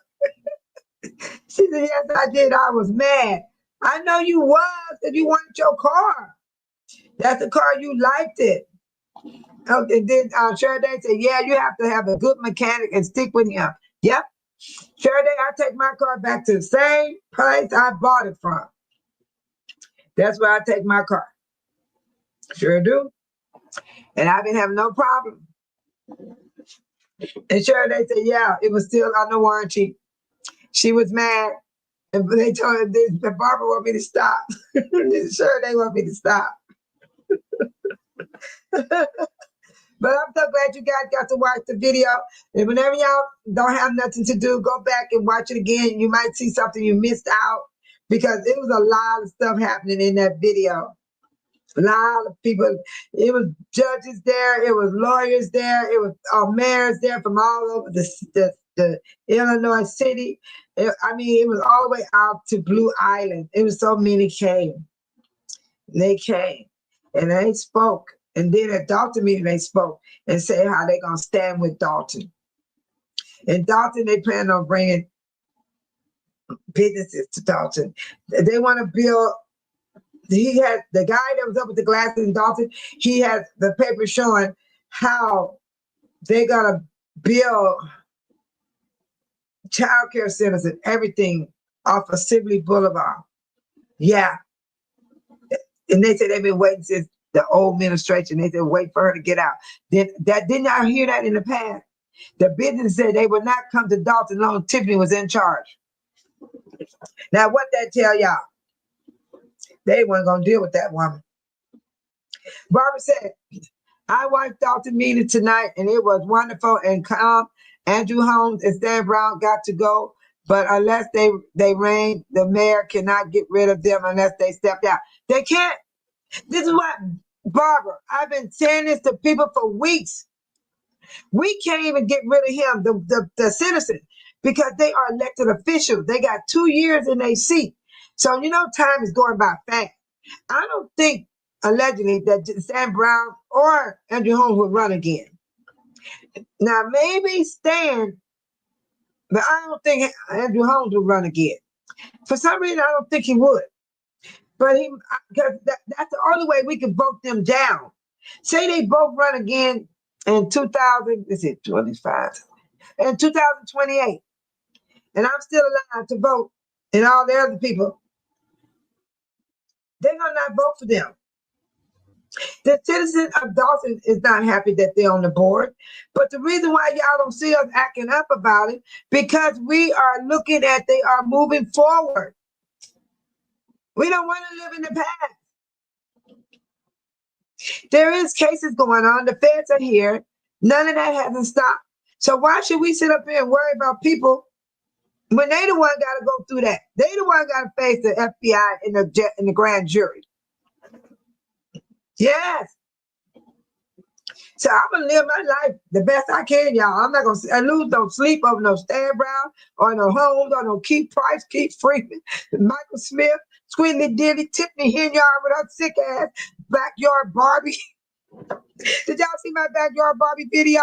She said, yes, I did. I was mad. I know you was, because you wanted your car. That's the car, you liked it. Okay, then Sheridan said, yeah, you have to have a good mechanic and stick with him. Yep. Sheridan, I take my car back to the same place I bought it from. That's where I take my car. Sure do. And I've been having no problem. And Sheridan said, yeah, it was still under warranty. She was mad. And they told her this, but Barbara want me to stop. Sure, they want me to stop. But I'm so glad you guys got to watch the video. And whenever y'all don't have nothing to do, go back and watch it again. You might see something you missed out because it was a lot of stuff happening in that video. A lot of people. It was judges there. It was lawyers there. It was mayors there from all over the Illinois city. It was all the way out to Blue Island. It was so many came. They came and they spoke. And then at Dolton meeting, they spoke and said how they're going to stand with Dolton. In Dolton, they plan on bringing businesses to Dolton. They want to build. He had the guy that was up with the glasses in Dolton. He had the paper showing how they're going to build child care centers and everything off of Sibley Boulevard. Yeah. And they said they've been waiting since the old administration. They said, wait for her to get out. Didn't y'all hear that in the past? The business said they would not come to Dolton long Tiffany was in charge. Now, what that tell y'all? They weren't going to deal with that woman. Barbara said, I watched Dolton meeting tonight, and it was wonderful and calm. Andrew Holmes and Stan Brown got to go, but unless they reign, the mayor cannot get rid of them unless they step down. They can't. This is what, Barbara, I've been saying this to people for weeks. We can't even get rid of him, the citizens, because they are elected officials. They got 2 years in their seat. So, time is going by fast. I don't think, allegedly, that Stan Brown or Andrew Holmes will run again. Now, maybe Stan, but I don't think Andrew Holmes will run again. For some reason, I don't think he would. But because that's the only way we can vote them down. Say they both run again in 2025, in 2028, and I'm still allowed to vote, and all the other people, they're gonna not vote for them. The citizens of Dolton is not happy that they're on the board, but the reason why y'all don't see us acting up about it, because we are looking at they are moving forward. We don't want to live in the past. There is cases going on. The feds are here. None of that hasn't stopped. So why should we sit up here and worry about people when they the one got to go through that? They the one got to face the FBI and the grand jury. Yes. So I'm gonna live my life the best I can, y'all. I'm not gonna lose no sleep over no Stan Brown or no Holmes or no Keith Price, Keith Freeman, Michael Smith. Squidly Dilly, Tiffany Henyard with her sick ass backyard Barbie. Did y'all see my backyard Barbie video?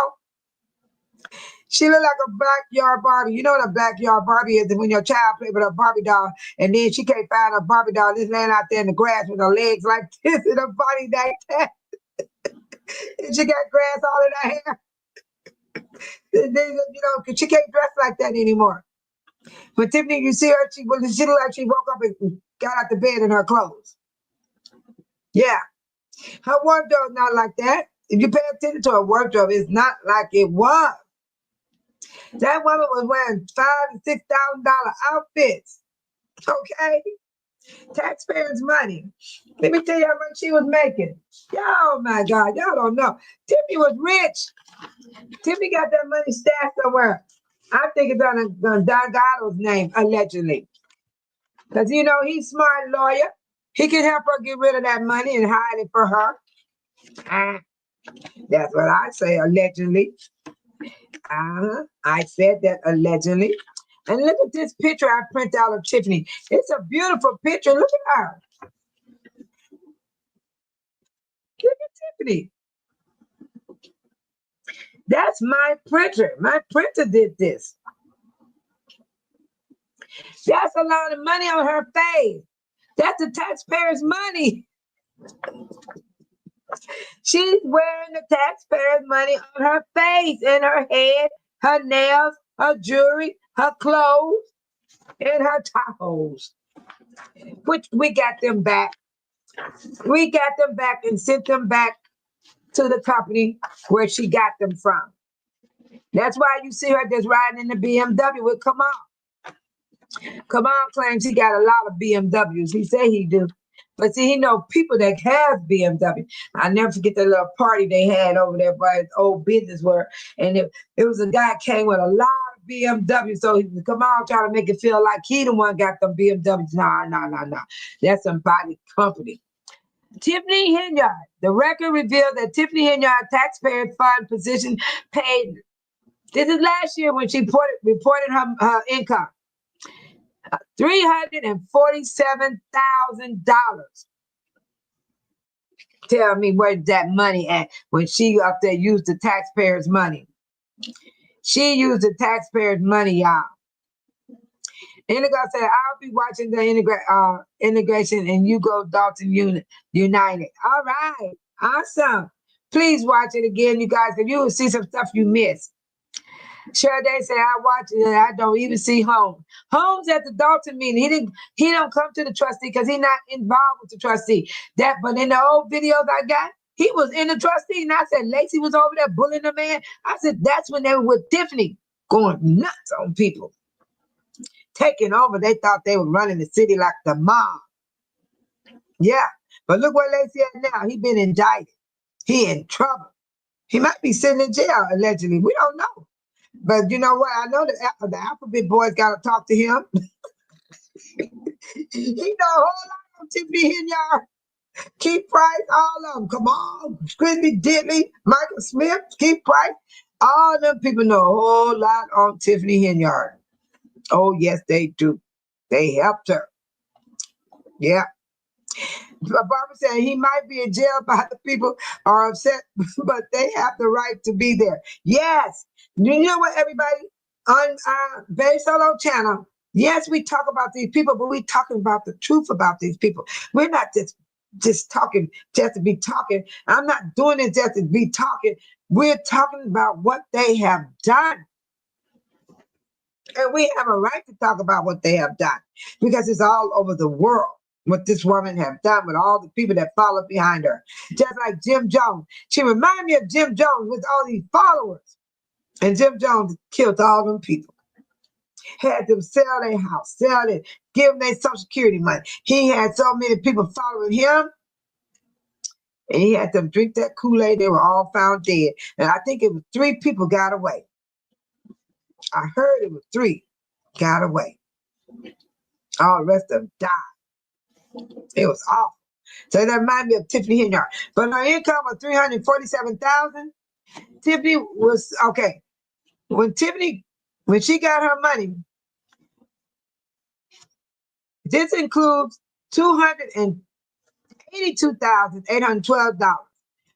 She looked like a backyard Barbie. You know what a backyard Barbie is? When your child play with a Barbie doll and then she can't find a Barbie doll, just laying out there in the grass with her legs like this and her body like that. And she got grass all in her hair. You know, 'cause she can't dress like that anymore. But Tiffany, you see her, she looked like she woke up and got out the bed in her clothes. Yeah. Her wardrobe not like that. If you pay attention to her wardrobe, it's not like it was. That woman was wearing $5,000 and $6,000 outfits. Okay? Taxpayers' money. Let me tell you how much she was making. Oh my God, y'all don't know. Tiffany was rich. Tiffany got that money stashed somewhere. I think it's on Don Gatto's name, allegedly. Because, you know, he's a smart lawyer. He can help her get rid of that money and hide it for her. That's what I say, allegedly. I said that allegedly. And look at this picture I print out of Tiffany. It's a beautiful picture. Look at her. Look at Tiffany. That's my printer. My printer did this. That's a lot of money on her face. That's the taxpayers' money. She's wearing the taxpayers' money on her face and her head, her nails, her jewelry, her clothes, and her tacos. Which we got them back. We got them back and sent them back to the company where she got them from. That's why you see her just riding in the BMW with Kamal. Kamal claims he got a lot of BMWs. He say he do. But see, he know people that have BMW. I never forget the little party they had over there by his old business where, and it was a guy came with a lot of BMW. So he Kamal trying to make it feel like he the one got them BMWs. No. That's somebody's company. Tiffany Henyard. The record revealed that Tiffany Henyard taxpayer fund position paid. This is last year when she reported her income. $347,000. Tell me where's that money at when she up there used the taxpayers' money. She used the taxpayers' money, y'all. Indigo said, I'll be watching the integration and you go Dolton United. All right. Awesome. Please watch it again, you guys, because you will see some stuff you missed. Sade said, I watch it and I don't even see Holmes. Holmes at the Dolton meeting, he don't come to the trustee because he's not involved with the trustee. But in the old videos I got, he was in the trustee. And I said, Lacey was over there bullying the man. I said, that's when they were with Tiffany going nuts on people. Taking over. They thought they were running the city like the mob. Yeah. But look where Lacey at now. He been indicted. He in trouble. He might be sitting in jail, allegedly. We don't know. But you know what? I know the Alphabet boys got to talk to him. He know a whole lot of Tiffany Henyard, Keith Price, all of them. Come on. Squidly Diddley, Michael Smith, Keith Price. All of them people know a whole lot on Tiffany Henyard. Oh, yes, they do. They helped her. Yeah. Barbara said he might be in jail, but the people are upset, but they have the right to be there. Yes. You know what, everybody? On our Bay Solo channel, yes, we talk about these people, but we're talking about the truth about these people. We're not just talking just to be talking. I'm not doing it just to be talking. We're talking about what they have done. And we have a right to talk about what they have done because it's all over the world what this woman have done with all the people that follow behind her. Just like Jim Jones. She reminded me of Jim Jones with all these followers. And Jim Jones killed all them people. Had them sell their house, sell it, give them their Social Security money. He had so many people following him. And he had them drink that Kool-Aid. They were all found dead. And I think it was 3 people got away. I heard it was 3 got away. All the rest of them died. It was awful. So that reminded me of Tiffany Henyard. But her income was $347,000. Tiffany was okay. When she got her money, this includes $282,812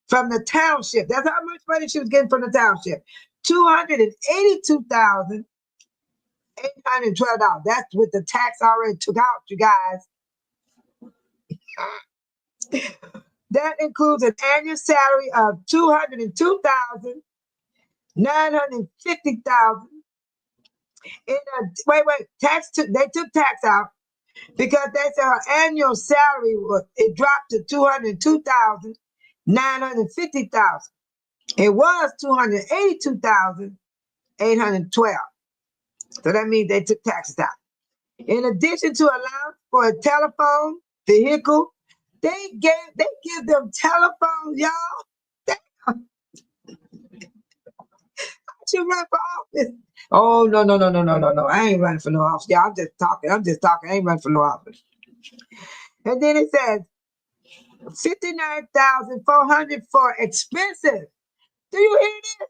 from the township. That's how much money she was getting from the township. $282,812. That's with the tax already took out, you guys. That includes an annual salary of $202,950,000. Wait, they took tax out because they said her annual salary it dropped to $202,950,000. It was $282,812. So that means they took taxes out. In addition to allowance for a telephone, vehicle, they give them telephones, y'all. You run for office. Oh, no. I ain't running for no office. Yeah, I'm just talking. I ain't running for no office. And then it says $59,400 for expenses. Do you hear this?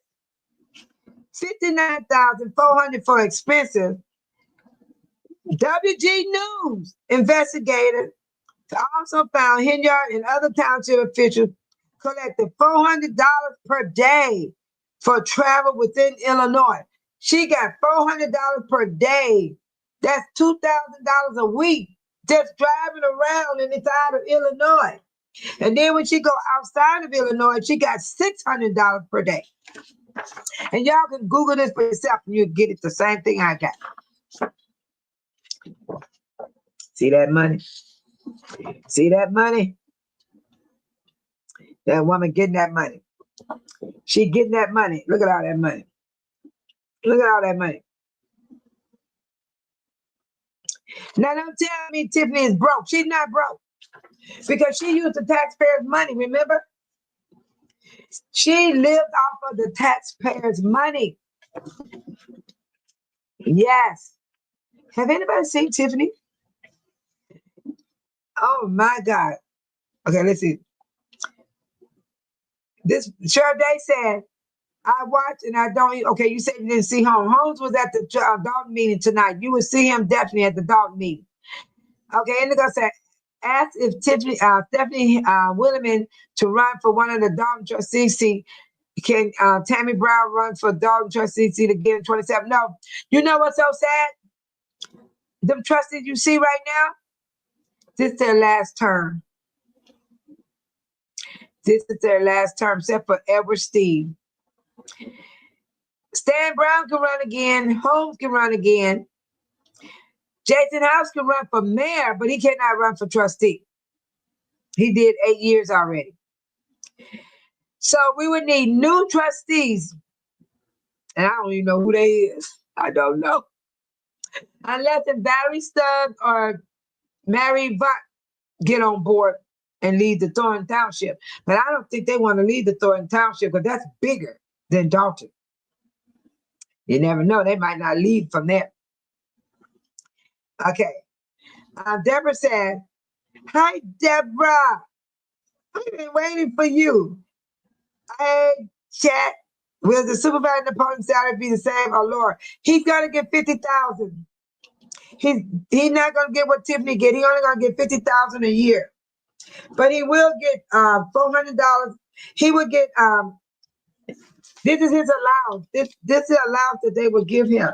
$59,400 for expenses. WG News investigators also found Hinyard and other township officials collected $400 per day for travel within Illinois. She got $400 per day. That's $2,000 a week just driving around inside of Illinois. And then when she go outside of Illinois, she got $600 per day. And y'all can Google this for yourself and you'll get it the same thing I got. See that money? See that money? That woman getting that money. She getting that money. Look at all that money. Look at all that money. Now don't tell me Tiffany is broke. She's not broke. Because she used the taxpayers' money, remember? She lived off of the taxpayers' money. Yes. Have anybody seen Tiffany? Oh my God. Okay, let's see. This Sherday said, I watched and I don't. Okay, you said you didn't see Holmes. Holmes was at the Dolton meeting tonight. You would see him definitely at the Dolton meeting. Okay, Indigo said, asked if Stephanie Williman to run for one of the Dolton trustees seat. Can Tammy Brown run for Dolton trustee seat again in 27? No. You know what's so sad? Them trustees you see right now, this is their last term. This is their last term, except for Edward Steve. Stan Brown can run again. Holmes can run again. Jason House can run for mayor, but he cannot run for trustee. He did 8 years already. So we would need new trustees. And I don't even know who they is. I don't know. Unless if Valerie Stubbs or Mary Vaught get on board and lead the Thornton Township. But I don't think they want to lead the Thornton Township because that's bigger than Dolton. You never know. They might not lead from there. Okay. Deborah said, hi, Deborah. I've been waiting for you. Hey, chat. Will the supervisor opponent salary be the same or lower? He's going to get $50,000. He's not going to get what Tiffany get. He only going to get $50,000 a year. But he will get $400. He would get, this is his allowance. This is the allowance that they would give him.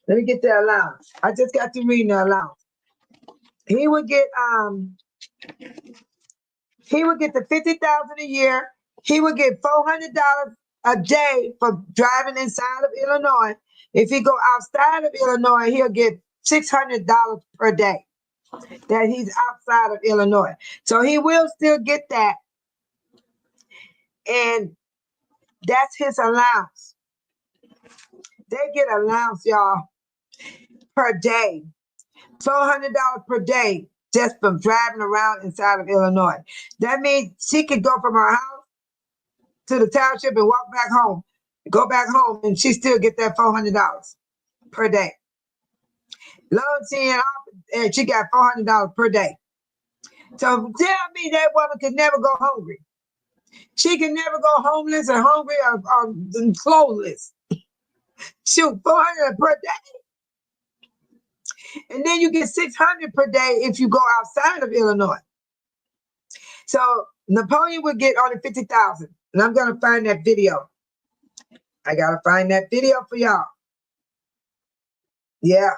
Let me get the allowance. I just got to read the allowance. He would get the $50,000 a year. He would get $400 a day for driving inside of Illinois. If he go outside of Illinois, he'll get $600 per day that he's outside of Illinois. So he will still get that. And that's his allowance. They get allowance, y'all, per day. $400 per day just from driving around inside of Illinois. That means she could go from her house to the township and walk back home, go back home, and she still get that $400 per day. And she got $400 per day. So tell me that woman could never go hungry. She can never go homeless or hungry or clothesless. Shoot, $400 per day. And then you get 600 per day if you go outside of Illinois. So Napoleon would get only 50,000. And I'm going to find that video. I got to find that video for y'all. Yeah.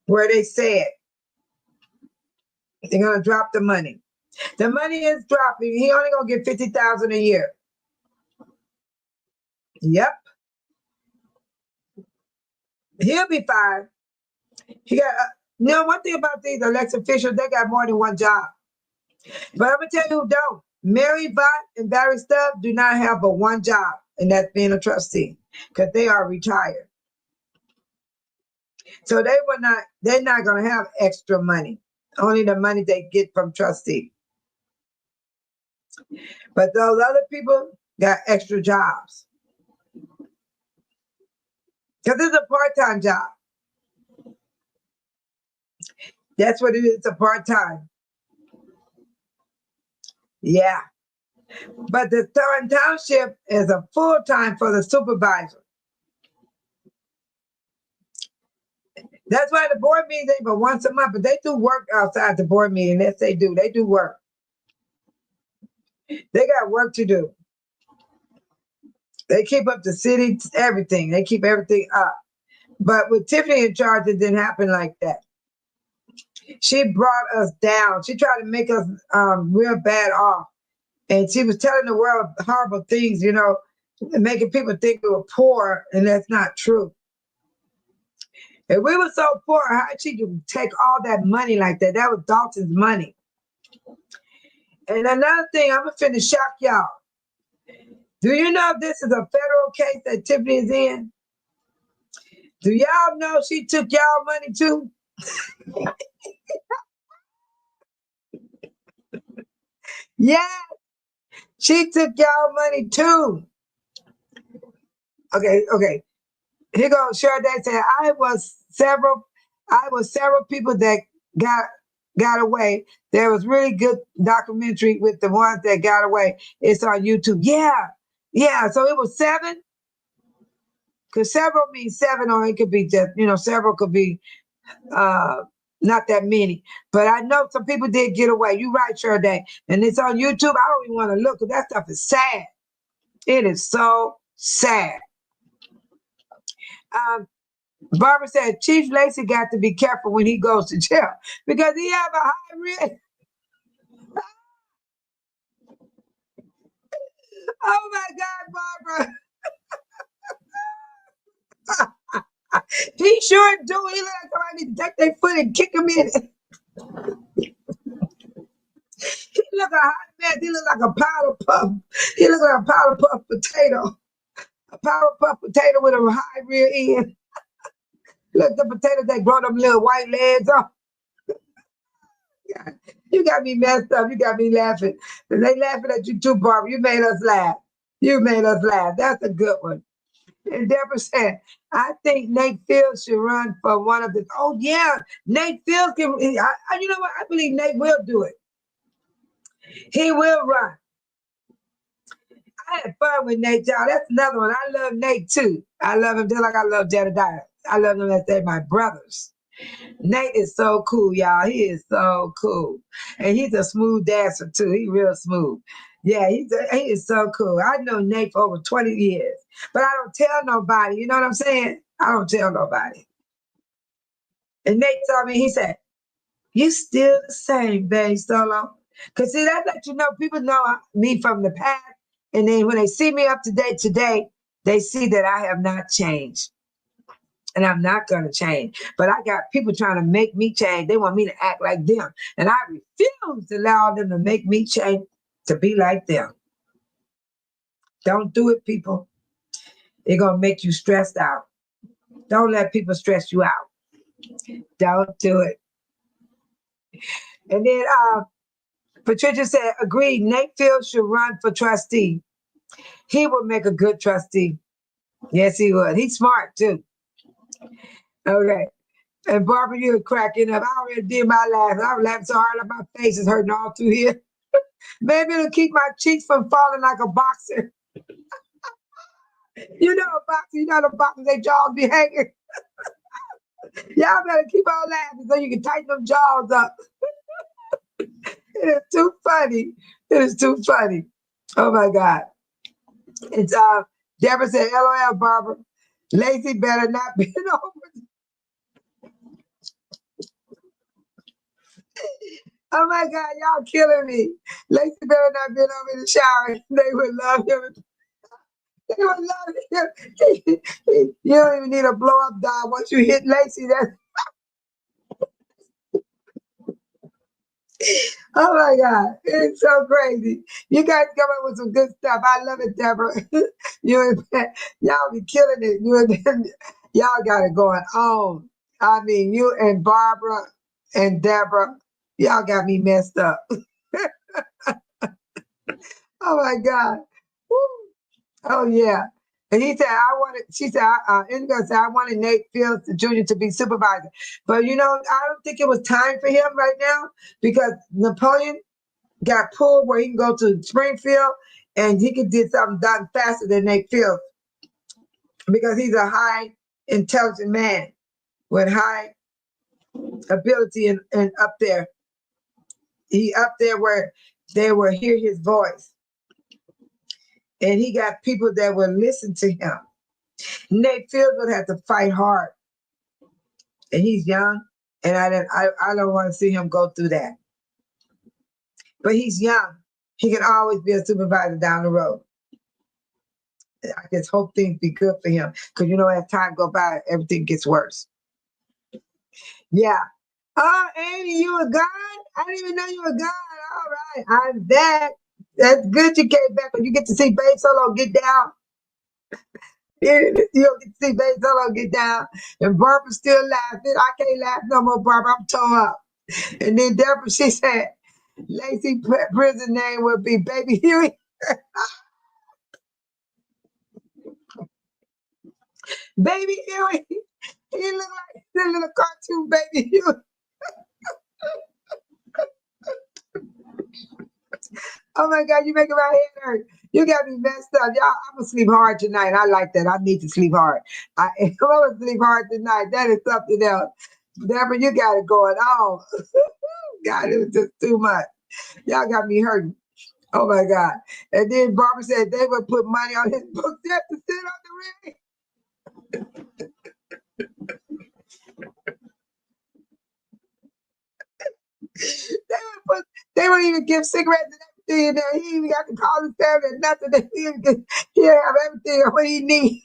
Where they said they're going to drop the money. The money is dropping. He only going to get 50,000 a year. Yep. He'll be fine. He got, one thing about these elected officials, they got more than one job. But I'm going to tell you who don't. Mary Vaught and Barry Stubb do not have but one job, and that's being a trustee, because they are retired. So they're not going to have extra money, only the money they get from trustee. But those other people got extra jobs. Because it's a part-time job. That's what it is, it's a part-time. Yeah. But the Thornton Township is a full-time for the supervisor. That's why the board meetings ain't but once a month, but they do work outside the board meeting. Yes, they do. They do work. They got work to do. They keep up the city, everything. They keep everything up. But with Tiffany in charge, it didn't happen like that. She brought us down. She tried to make us real bad off. And she was telling the world horrible things, making people think we were poor, and that's not true. If we were so poor, how did she take all that money like that? That was Dolton's money. And another thing, I'm finna shock y'all. Do you know this is a federal case that Tiffany is in? Do y'all know she took y'all money too? Yeah, she took y'all money too. Okay. Here goes Sade said, I was several people that got away. There was really good documentary with the ones that got away. It's on YouTube. Yeah. So it was 7. Because several means 7, or it could be just, several could be not that many. But I know some people did get away. You're right, Sade. And it's on YouTube. I don't even want to look, because that stuff is sad. It is so sad. Barbara said Chief Lacey got to be careful when he goes to jail, because he have a high risk. Oh my God, Barbara. He sure do. He look like somebody need to take their foot and kick him in it. He look a hot mess. He look like a powder puff. He look like a powder puff potato. A powder puff potato with a high rear end. Look, the potatoes that grow them little white legs on. You got me messed up. You got me laughing. They laughing at you too, Barbara. You made us laugh. That's a good one. And Deborah said, I think Nate Fields should run for one of the. Oh, yeah. Nate Fields can. You know what? I believe Nate will do it. He will run. I had fun with Nate, y'all. That's another one. I love Nate, too. I love him just like I love Jedediah. I love them as they're my brothers. Nate is so cool, y'all. He is so cool. And he's a smooth dancer, too. He's real smooth. Yeah, he is so cool. I know Nate for over 20 years. But I don't tell nobody. You know what I'm saying? I don't tell nobody. And Nate told me, he said, you still the same, babe, Solo. Because see, that lets you know, people know me from the past. And then when they see me up to date today, they see that I have not changed. And I'm not going to change. But I got people trying to make me change. They want me to act like them. And I refuse to allow them to make me change to be like them. Don't do it, people. They're going to make you stressed out. Don't let people stress you out. Don't do it. And then Patricia said, agreed, Nate Fields should run for trustee. He would make a good trustee. Yes, he would. He's smart, too. Okay. And Barbara, you're cracking up. I already did my laugh. I was laughing so hard that my face is hurting all through here. Maybe it'll keep my cheeks from falling like a boxer. You know a boxer, the boxers, their jaws be hanging. Y'all better keep on laughing so you can tighten them jaws up. It is too funny. It is too funny. Oh my God. It's Deborah said, LOL, Barbara. Lacey better not be over. Oh my God, y'all killing me. Lacey better not been over in the shower. They would love him. They would love him. You don't even need a blow up doll. Once you hit Lacey, that's oh my God, it's so crazy. You guys come up with some good stuff. I love it, Deborah. you y'all be killing it. Y'all got it going on. I mean, you and Barbara and Deborah, y'all got me messed up. Oh my God. Woo. Oh yeah. And he said, she said, Indigo said, I wanted Nate Fields Jr. to be supervisor. But you know, I don't think it was time for him right now because Napoleon got pulled where he can go to Springfield and he could get something done faster than Nate Fields because he's a high intelligent man with high ability and up there. He up there where they will hear his voice. And he got people that will listen to him. Nate Fields would have to fight hard. And he's young. And I don't want to see him go through that. But he's young. He can always be a supervisor down the road. I just hope things be good for him. Because you know, as time go by, everything gets worse. Yeah. Oh, Amy, you were gone? I didn't even know you were gone. All right. I'm back. That's good you came back. When you get to see Babe Solo get down. You don't get to see Babe Solo get down. And Barbara's still laughing. I can't laugh no more, Barbara. I'm torn up. And then Deborah, she said, Lacey prison name would be Baby Huey. Baby Huey. He look like the little cartoon Baby Huey. Oh my God, you making my head hurt. You got me messed up. Y'all, I'm gonna sleep hard tonight. I like that. I need to sleep hard. I'm gonna sleep hard tonight. That is something else. Deborah, you got it going on. God, it was just too much. Y'all got me hurting. Oh my God. And then Barbara said they would put money on his book just to sit on the ring. They wouldn't even give cigarettes and everything in there. He even got to call his family and nothing. He'll have everything what he needs.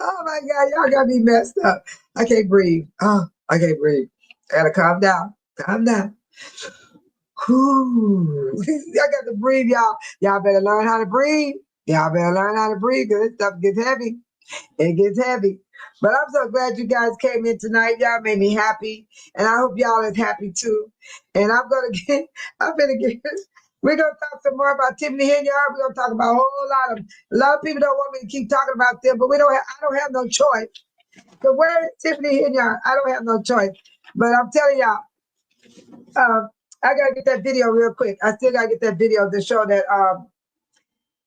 Oh my God, y'all got me messed up. I can't breathe. Oh, I can't breathe. I gotta calm down. Calm down. Whew. I got to breathe, y'all. Y'all better learn how to breathe. Y'all better learn how to breathe because this stuff gets heavy. It gets heavy. But I'm so glad you guys came in tonight. Y'all made me happy. And I hope y'all is happy too. And I'm gonna get we're gonna talk some more about Tiffany Henyard. We're gonna talk about a lot of people don't want me to keep talking about them, but I don't have no choice. So where is Tiffany Henyard? I don't have no choice. But I'm telling y'all, I gotta get that video real quick. I still gotta get that video to show that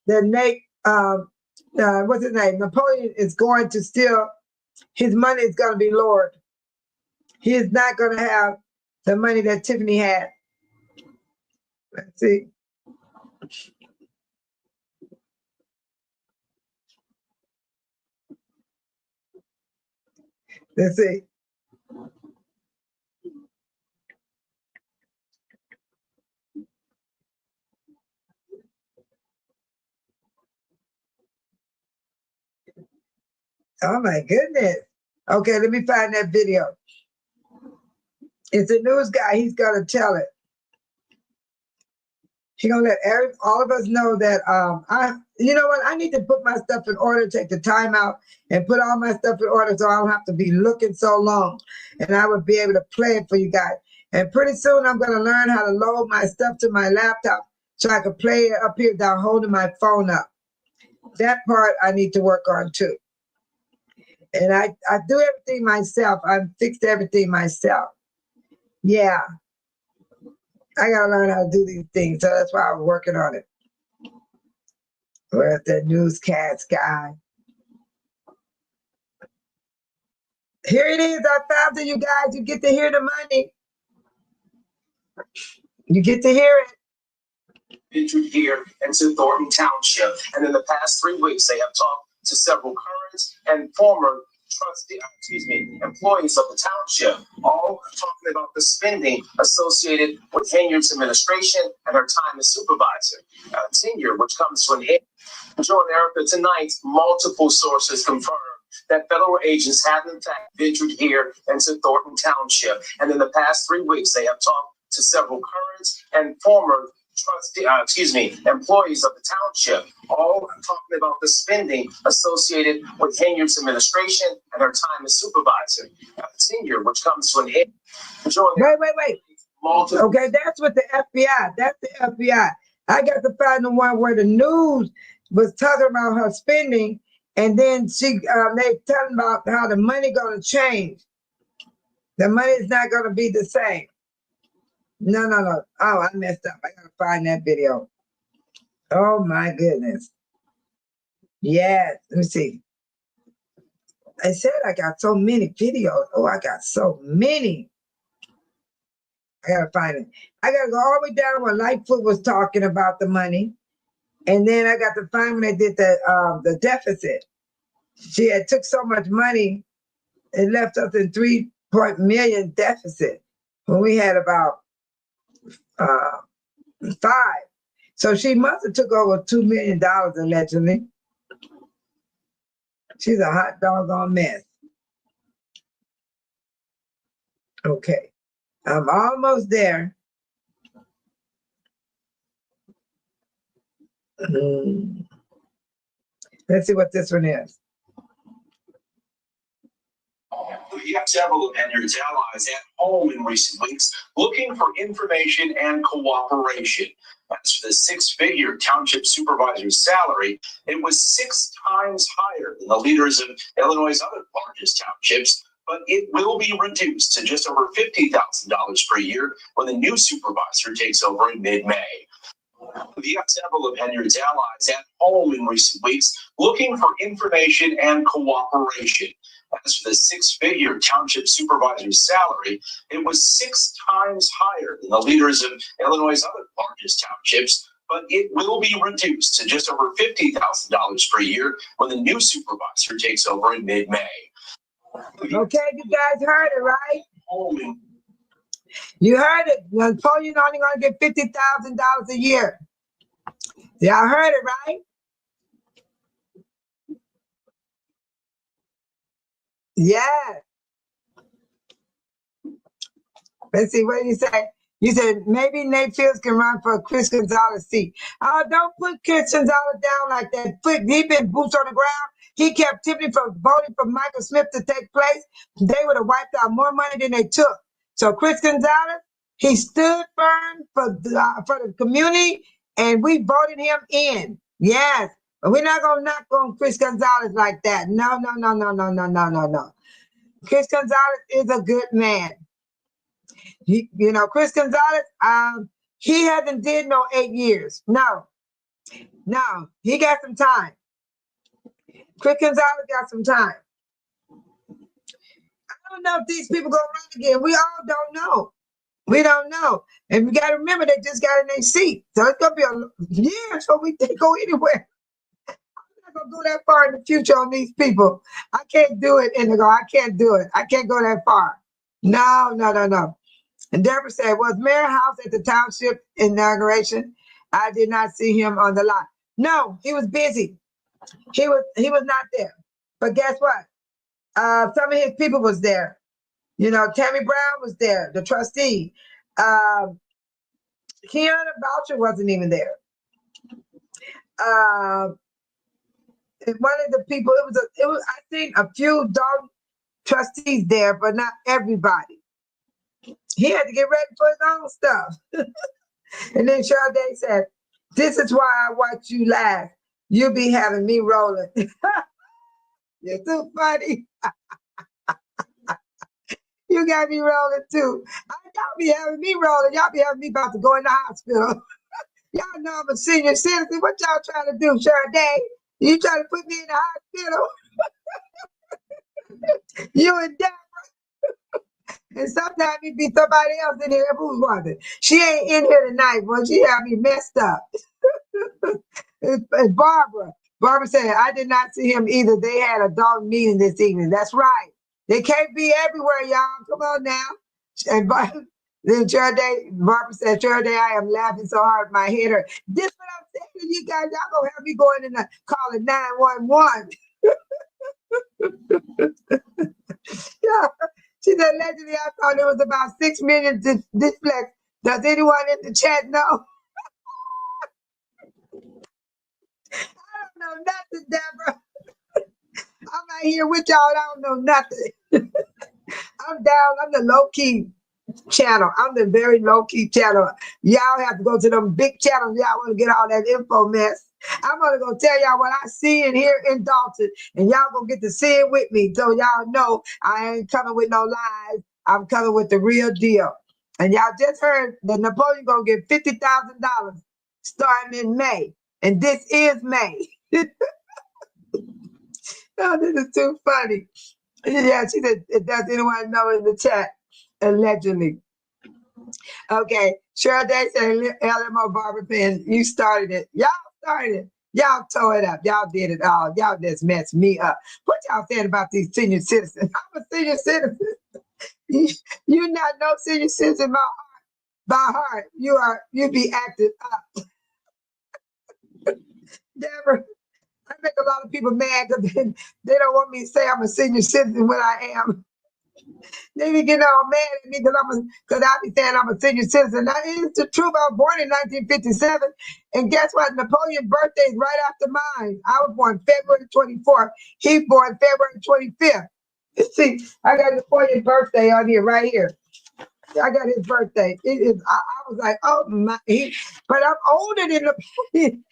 Nate what's his name? Napoleon is going to steal. His money is going to be lowered. He is not going to have the money that Tiffany had. Let's see. Let's see. Oh my goodness. Okay, let me find that video. It's a news guy. He's going to tell it. He's going to let all of us know that you know what? I need to put my stuff in order, take the time out and put all my stuff in order so I don't have to be looking so long. And I will be able to play it for you guys. And pretty soon I'm going to learn how to load my stuff to my laptop so I can play it up here without holding my phone up. That part I need to work on too. And I do everything myself. I fixed everything myself. Yeah. I got to learn how to do these things. So that's why I'm working on it. Where's that newscast guy? Here it is. I found it, you guys. You get to hear the money. You get to hear it. Featured here into Thornton Township. And in the past 3 weeks, they have talked to several current and former employees of the township, all talking about the spending associated with Hayward's administration and her time as supervisor. Tenure, which comes to an end. Join Erica tonight. Multiple sources confirmed that federal agents have in fact ventured here into Thornton Township. And in the past 3 weeks, they have talked to several current and former employees of the township, all talking about the spending associated with Hayward's administration and her time as supervisor. Tenure, which comes to an end. Wait. Okay, that's what the FBI. That's the FBI. I got to find the one where the news was talking about her spending, and then they telling about how the money going to change. The money is not going to be the same. No. Oh, I messed up. I gotta find that video. Oh my goodness. Yes. Let me see. I said I got so many videos. Oh, I got so many. I gotta find it. I gotta go all the way down where Lightfoot was talking about the money. And then I got to find when they did the deficit. She had took so much money, it left us in 3 million deficit when we had about 5. So she must have took over $2 million allegedly. She's a hot doggone mess. Okay, I'm almost there. Let's see what this one is. You have several of Henry's allies at home in recent weeks looking for information and cooperation. As for the 6-figure township supervisor's salary, it was 6 times higher than the leaders of Illinois' other largest townships, but it will be reduced to just over $50,000 per year when the new supervisor takes over in mid-May. You have several of Henry's allies at home in recent weeks looking for information and cooperation. As for the 6-figure township supervisor's salary, it was 6 times higher than the leaders of Illinois' other largest townships, but it will be reduced to just over $50,000 per year when the new supervisor takes over in mid-May. Okay, you guys heard it, right? You heard it. Napoleon only going to get $50,000 a year. Y'all heard it, right? Yeah. Let's see, what did you say? You said maybe Nate Fields can run for Chris Gonzalez seat. Oh, don't put Chris Gonzalez down like that. He been boots on the ground. He kept Tiffany from voting for Michael Smith to take place. They would have wiped out more money than they took. So Chris Gonzalez, he stood firm for the community, and we voted him in. Yes, but we're not gonna knock on Chris Gonzalez like that. No. Chris Gonzalez is a good man. Chris Gonzalez, he hasn't did no 8 years. No, he got some time. Chris Gonzalez got some time. I don't know if these people gonna run again. We all don't know. We don't know. And we got to remember they just got in their seat. So it's gonna be a year so we can go anywhere. I'm not gonna go that far in the future on these people. I can't do it, Indigo. I can't do it. I can't go that far. No. And Deborah said, was Mayor House at the township inauguration? I did not see him on the lot. No, he was busy. He was not there. But guess what? Some of his people was there. Tammy Brown was there, the trustee. Kiana Boucher wasn't even there. And one of the people, it was I think a few Dolton trustees there, but not everybody. He had to get ready for his own stuff. And then Sade said, this is why I watch you laugh. You be having me rolling. You're too funny. You got me rolling too. Y'all be having me rolling. Y'all be having me about to go in the hospital. Y'all know I'm a senior citizen. What y'all trying to do, Sade? You trying to put me in the hospital? You and Deborah. And sometimes it be somebody else in here. Who was it? She ain't in here tonight, but she had me messed up. It's Barbara. Barbara said, I did not see him either. They had a dog meeting this evening. That's right. They can't be everywhere, y'all. Come on now. And then Barbara said, Day, I am laughing so hard my head hurt. This what I'm saying to you guys. Y'all gonna have me going in the calling 911. Yeah. She said, allegedly, I thought it was about 6 million dyslexia. Does anyone in the chat know? I don't know nothing, Deborah. I'm out here with y'all. I don't know nothing. I'm down. I'm the low key channel. I'm the very low key channel. Y'all have to go to them big channels. Y'all want to get all that info mess. I'm gonna go tell y'all what I see and hear in Dolton, and y'all gonna get to see it with me. So y'all know I ain't coming with no lies. I'm coming with the real deal. And y'all just heard that Napoleon gonna get $50,000 starting in May, and this is May. Oh, this is too funny. Yeah, she said, does anyone know in the chat? Allegedly. Okay, Cheryl Day said, LMO Barbara Penn, you started it. Y'all started it. Y'all tore it up. Y'all did it all. Y'all just messed me up. What y'all saying about these senior citizens? I'm a senior citizen. You not no senior citizen by heart. You be acting up. Deborah, I make a lot of people mad because they don't want me to say I'm a senior citizen when I am. They be getting all mad at me because I be saying I'm a senior citizen. Now, it's the truth. I was born in 1957. And guess what? Napoleon's birthday is right after mine. I was born February 24th. He was born February 25th. See, I got Napoleon's birthday on here, right here. I got his birthday. It is. I was like, oh my. But I'm older than Napoleon.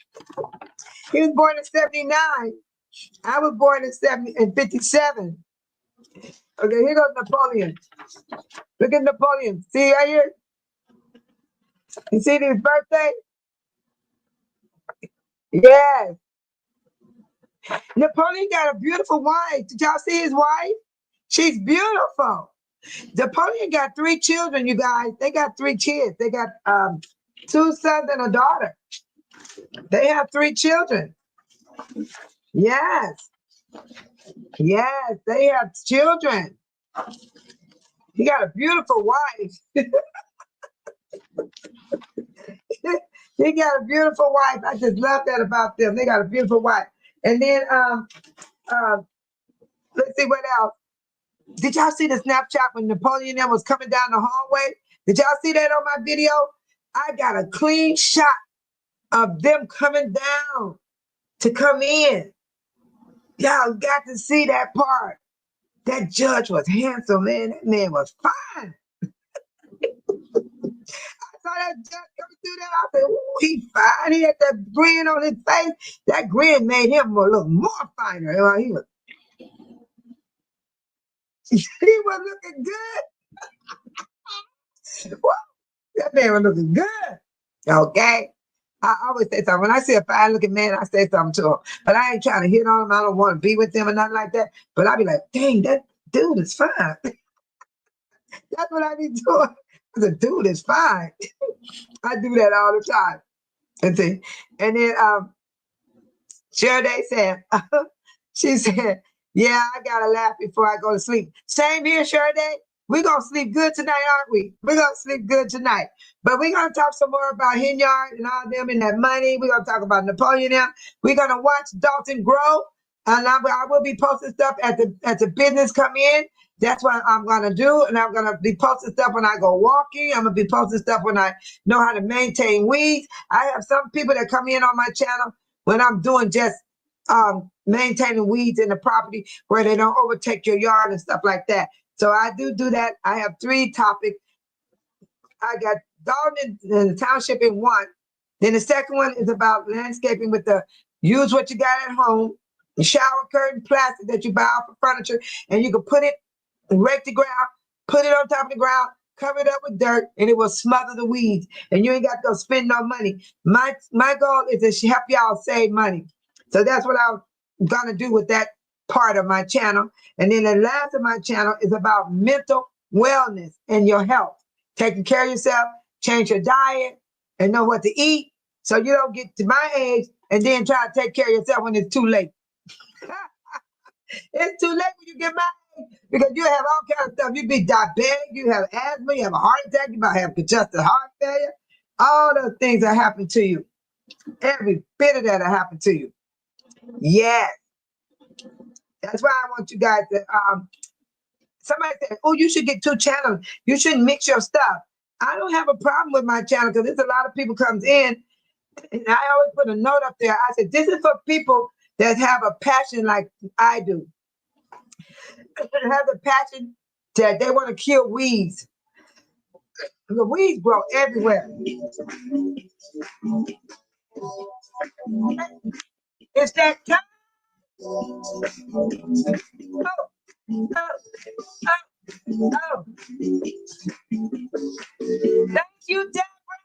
He was born in 79. I was born in 57. Okay, here goes Napoleon. Look at Napoleon. See right here? You see his birthday? Yes. Napoleon got a beautiful wife. Did y'all see his wife? She's beautiful. Napoleon got 3 children, you guys. They got 3 kids. They got 2 sons and a daughter. They have 3 children. Yes. Yes, they have children. He got a beautiful wife. He got a beautiful wife. I just love that about them. They got a beautiful wife. And then let's see what else. Did y'all see the Snapchat when Napoleon was coming down the hallway? Did y'all see that on my video? I got a clean shot of them coming down to come in. Y'all got to see that part. That judge was handsome, man. That man was fine. I saw that judge coming through there. I said, ooh, he fine. He had that grin on his face. That grin made him look more finer. He was looking good. That man was looking good. Okay. I always say something. When I see a fine looking man, I say something to him. But I ain't trying to hit on him. I don't want to be with him or nothing like that. But I be like, dang, that dude is fine. That's what I be doing. The dude is fine. I do that all the time. And see, and then Shirley said, she said, yeah, I gotta laugh before I go to sleep. Same here, Shirley. We're gonna sleep good tonight, aren't we? We're gonna sleep good tonight. But we're gonna talk some more about Hinyard and all them and that money. We're gonna talk about Napoleon now. We're gonna watch Dolton grow. And I will be posting stuff as the business come in. That's what I'm gonna do. And I'm gonna be posting stuff when I go walking. I'm gonna be posting stuff when I know how to maintain weeds. I have some people that come in on my channel when I'm doing just maintaining weeds in the property where they don't overtake your yard and stuff like that. So I do that. I have 3 topics. I got Dolton and the Township in 1. Then the second one is about landscaping with the use what you got at home, the shower curtain plastic that you buy off of furniture, and you can put it, rake the ground, put it on top of the ground, cover it up with dirt, and it will smother the weeds. And you ain't got to go spend no money. My goal is to help y'all save money. So that's what I'm gonna do with that part of my channel. And then the last of my channel is about mental wellness and your health. Taking care of yourself, change your diet, and know what to eat so you don't get to my age and then try to take care of yourself when it's too late. It's too late when you get my age because you have all kinds of stuff. You be diabetic, you have asthma, you have a heart attack, you might have congestive heart failure. All those things that happen to you. Every bit of that will happen to you. Yes. That's why I want you guys to somebody said, oh, you should get 2 channels. You shouldn't mix your stuff. I don't have a problem with my channel because there's a lot of people comes in, and I always put a note up there. I said, this is for people that have a passion like I do. Have the passion that they want to kill weeds. The weeds grow everywhere. It's that time. Oh, oh, oh. Thank you, Deborah.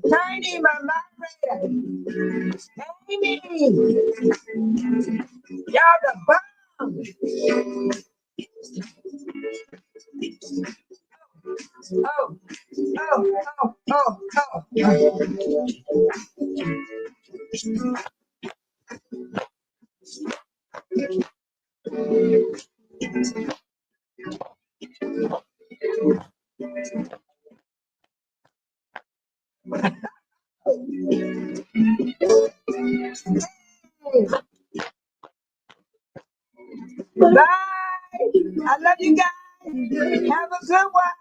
Tiny, my moderator. Amy. Y'all the bomb. Oh, oh, oh, oh, oh. Bye. I love you guys. Have a good one.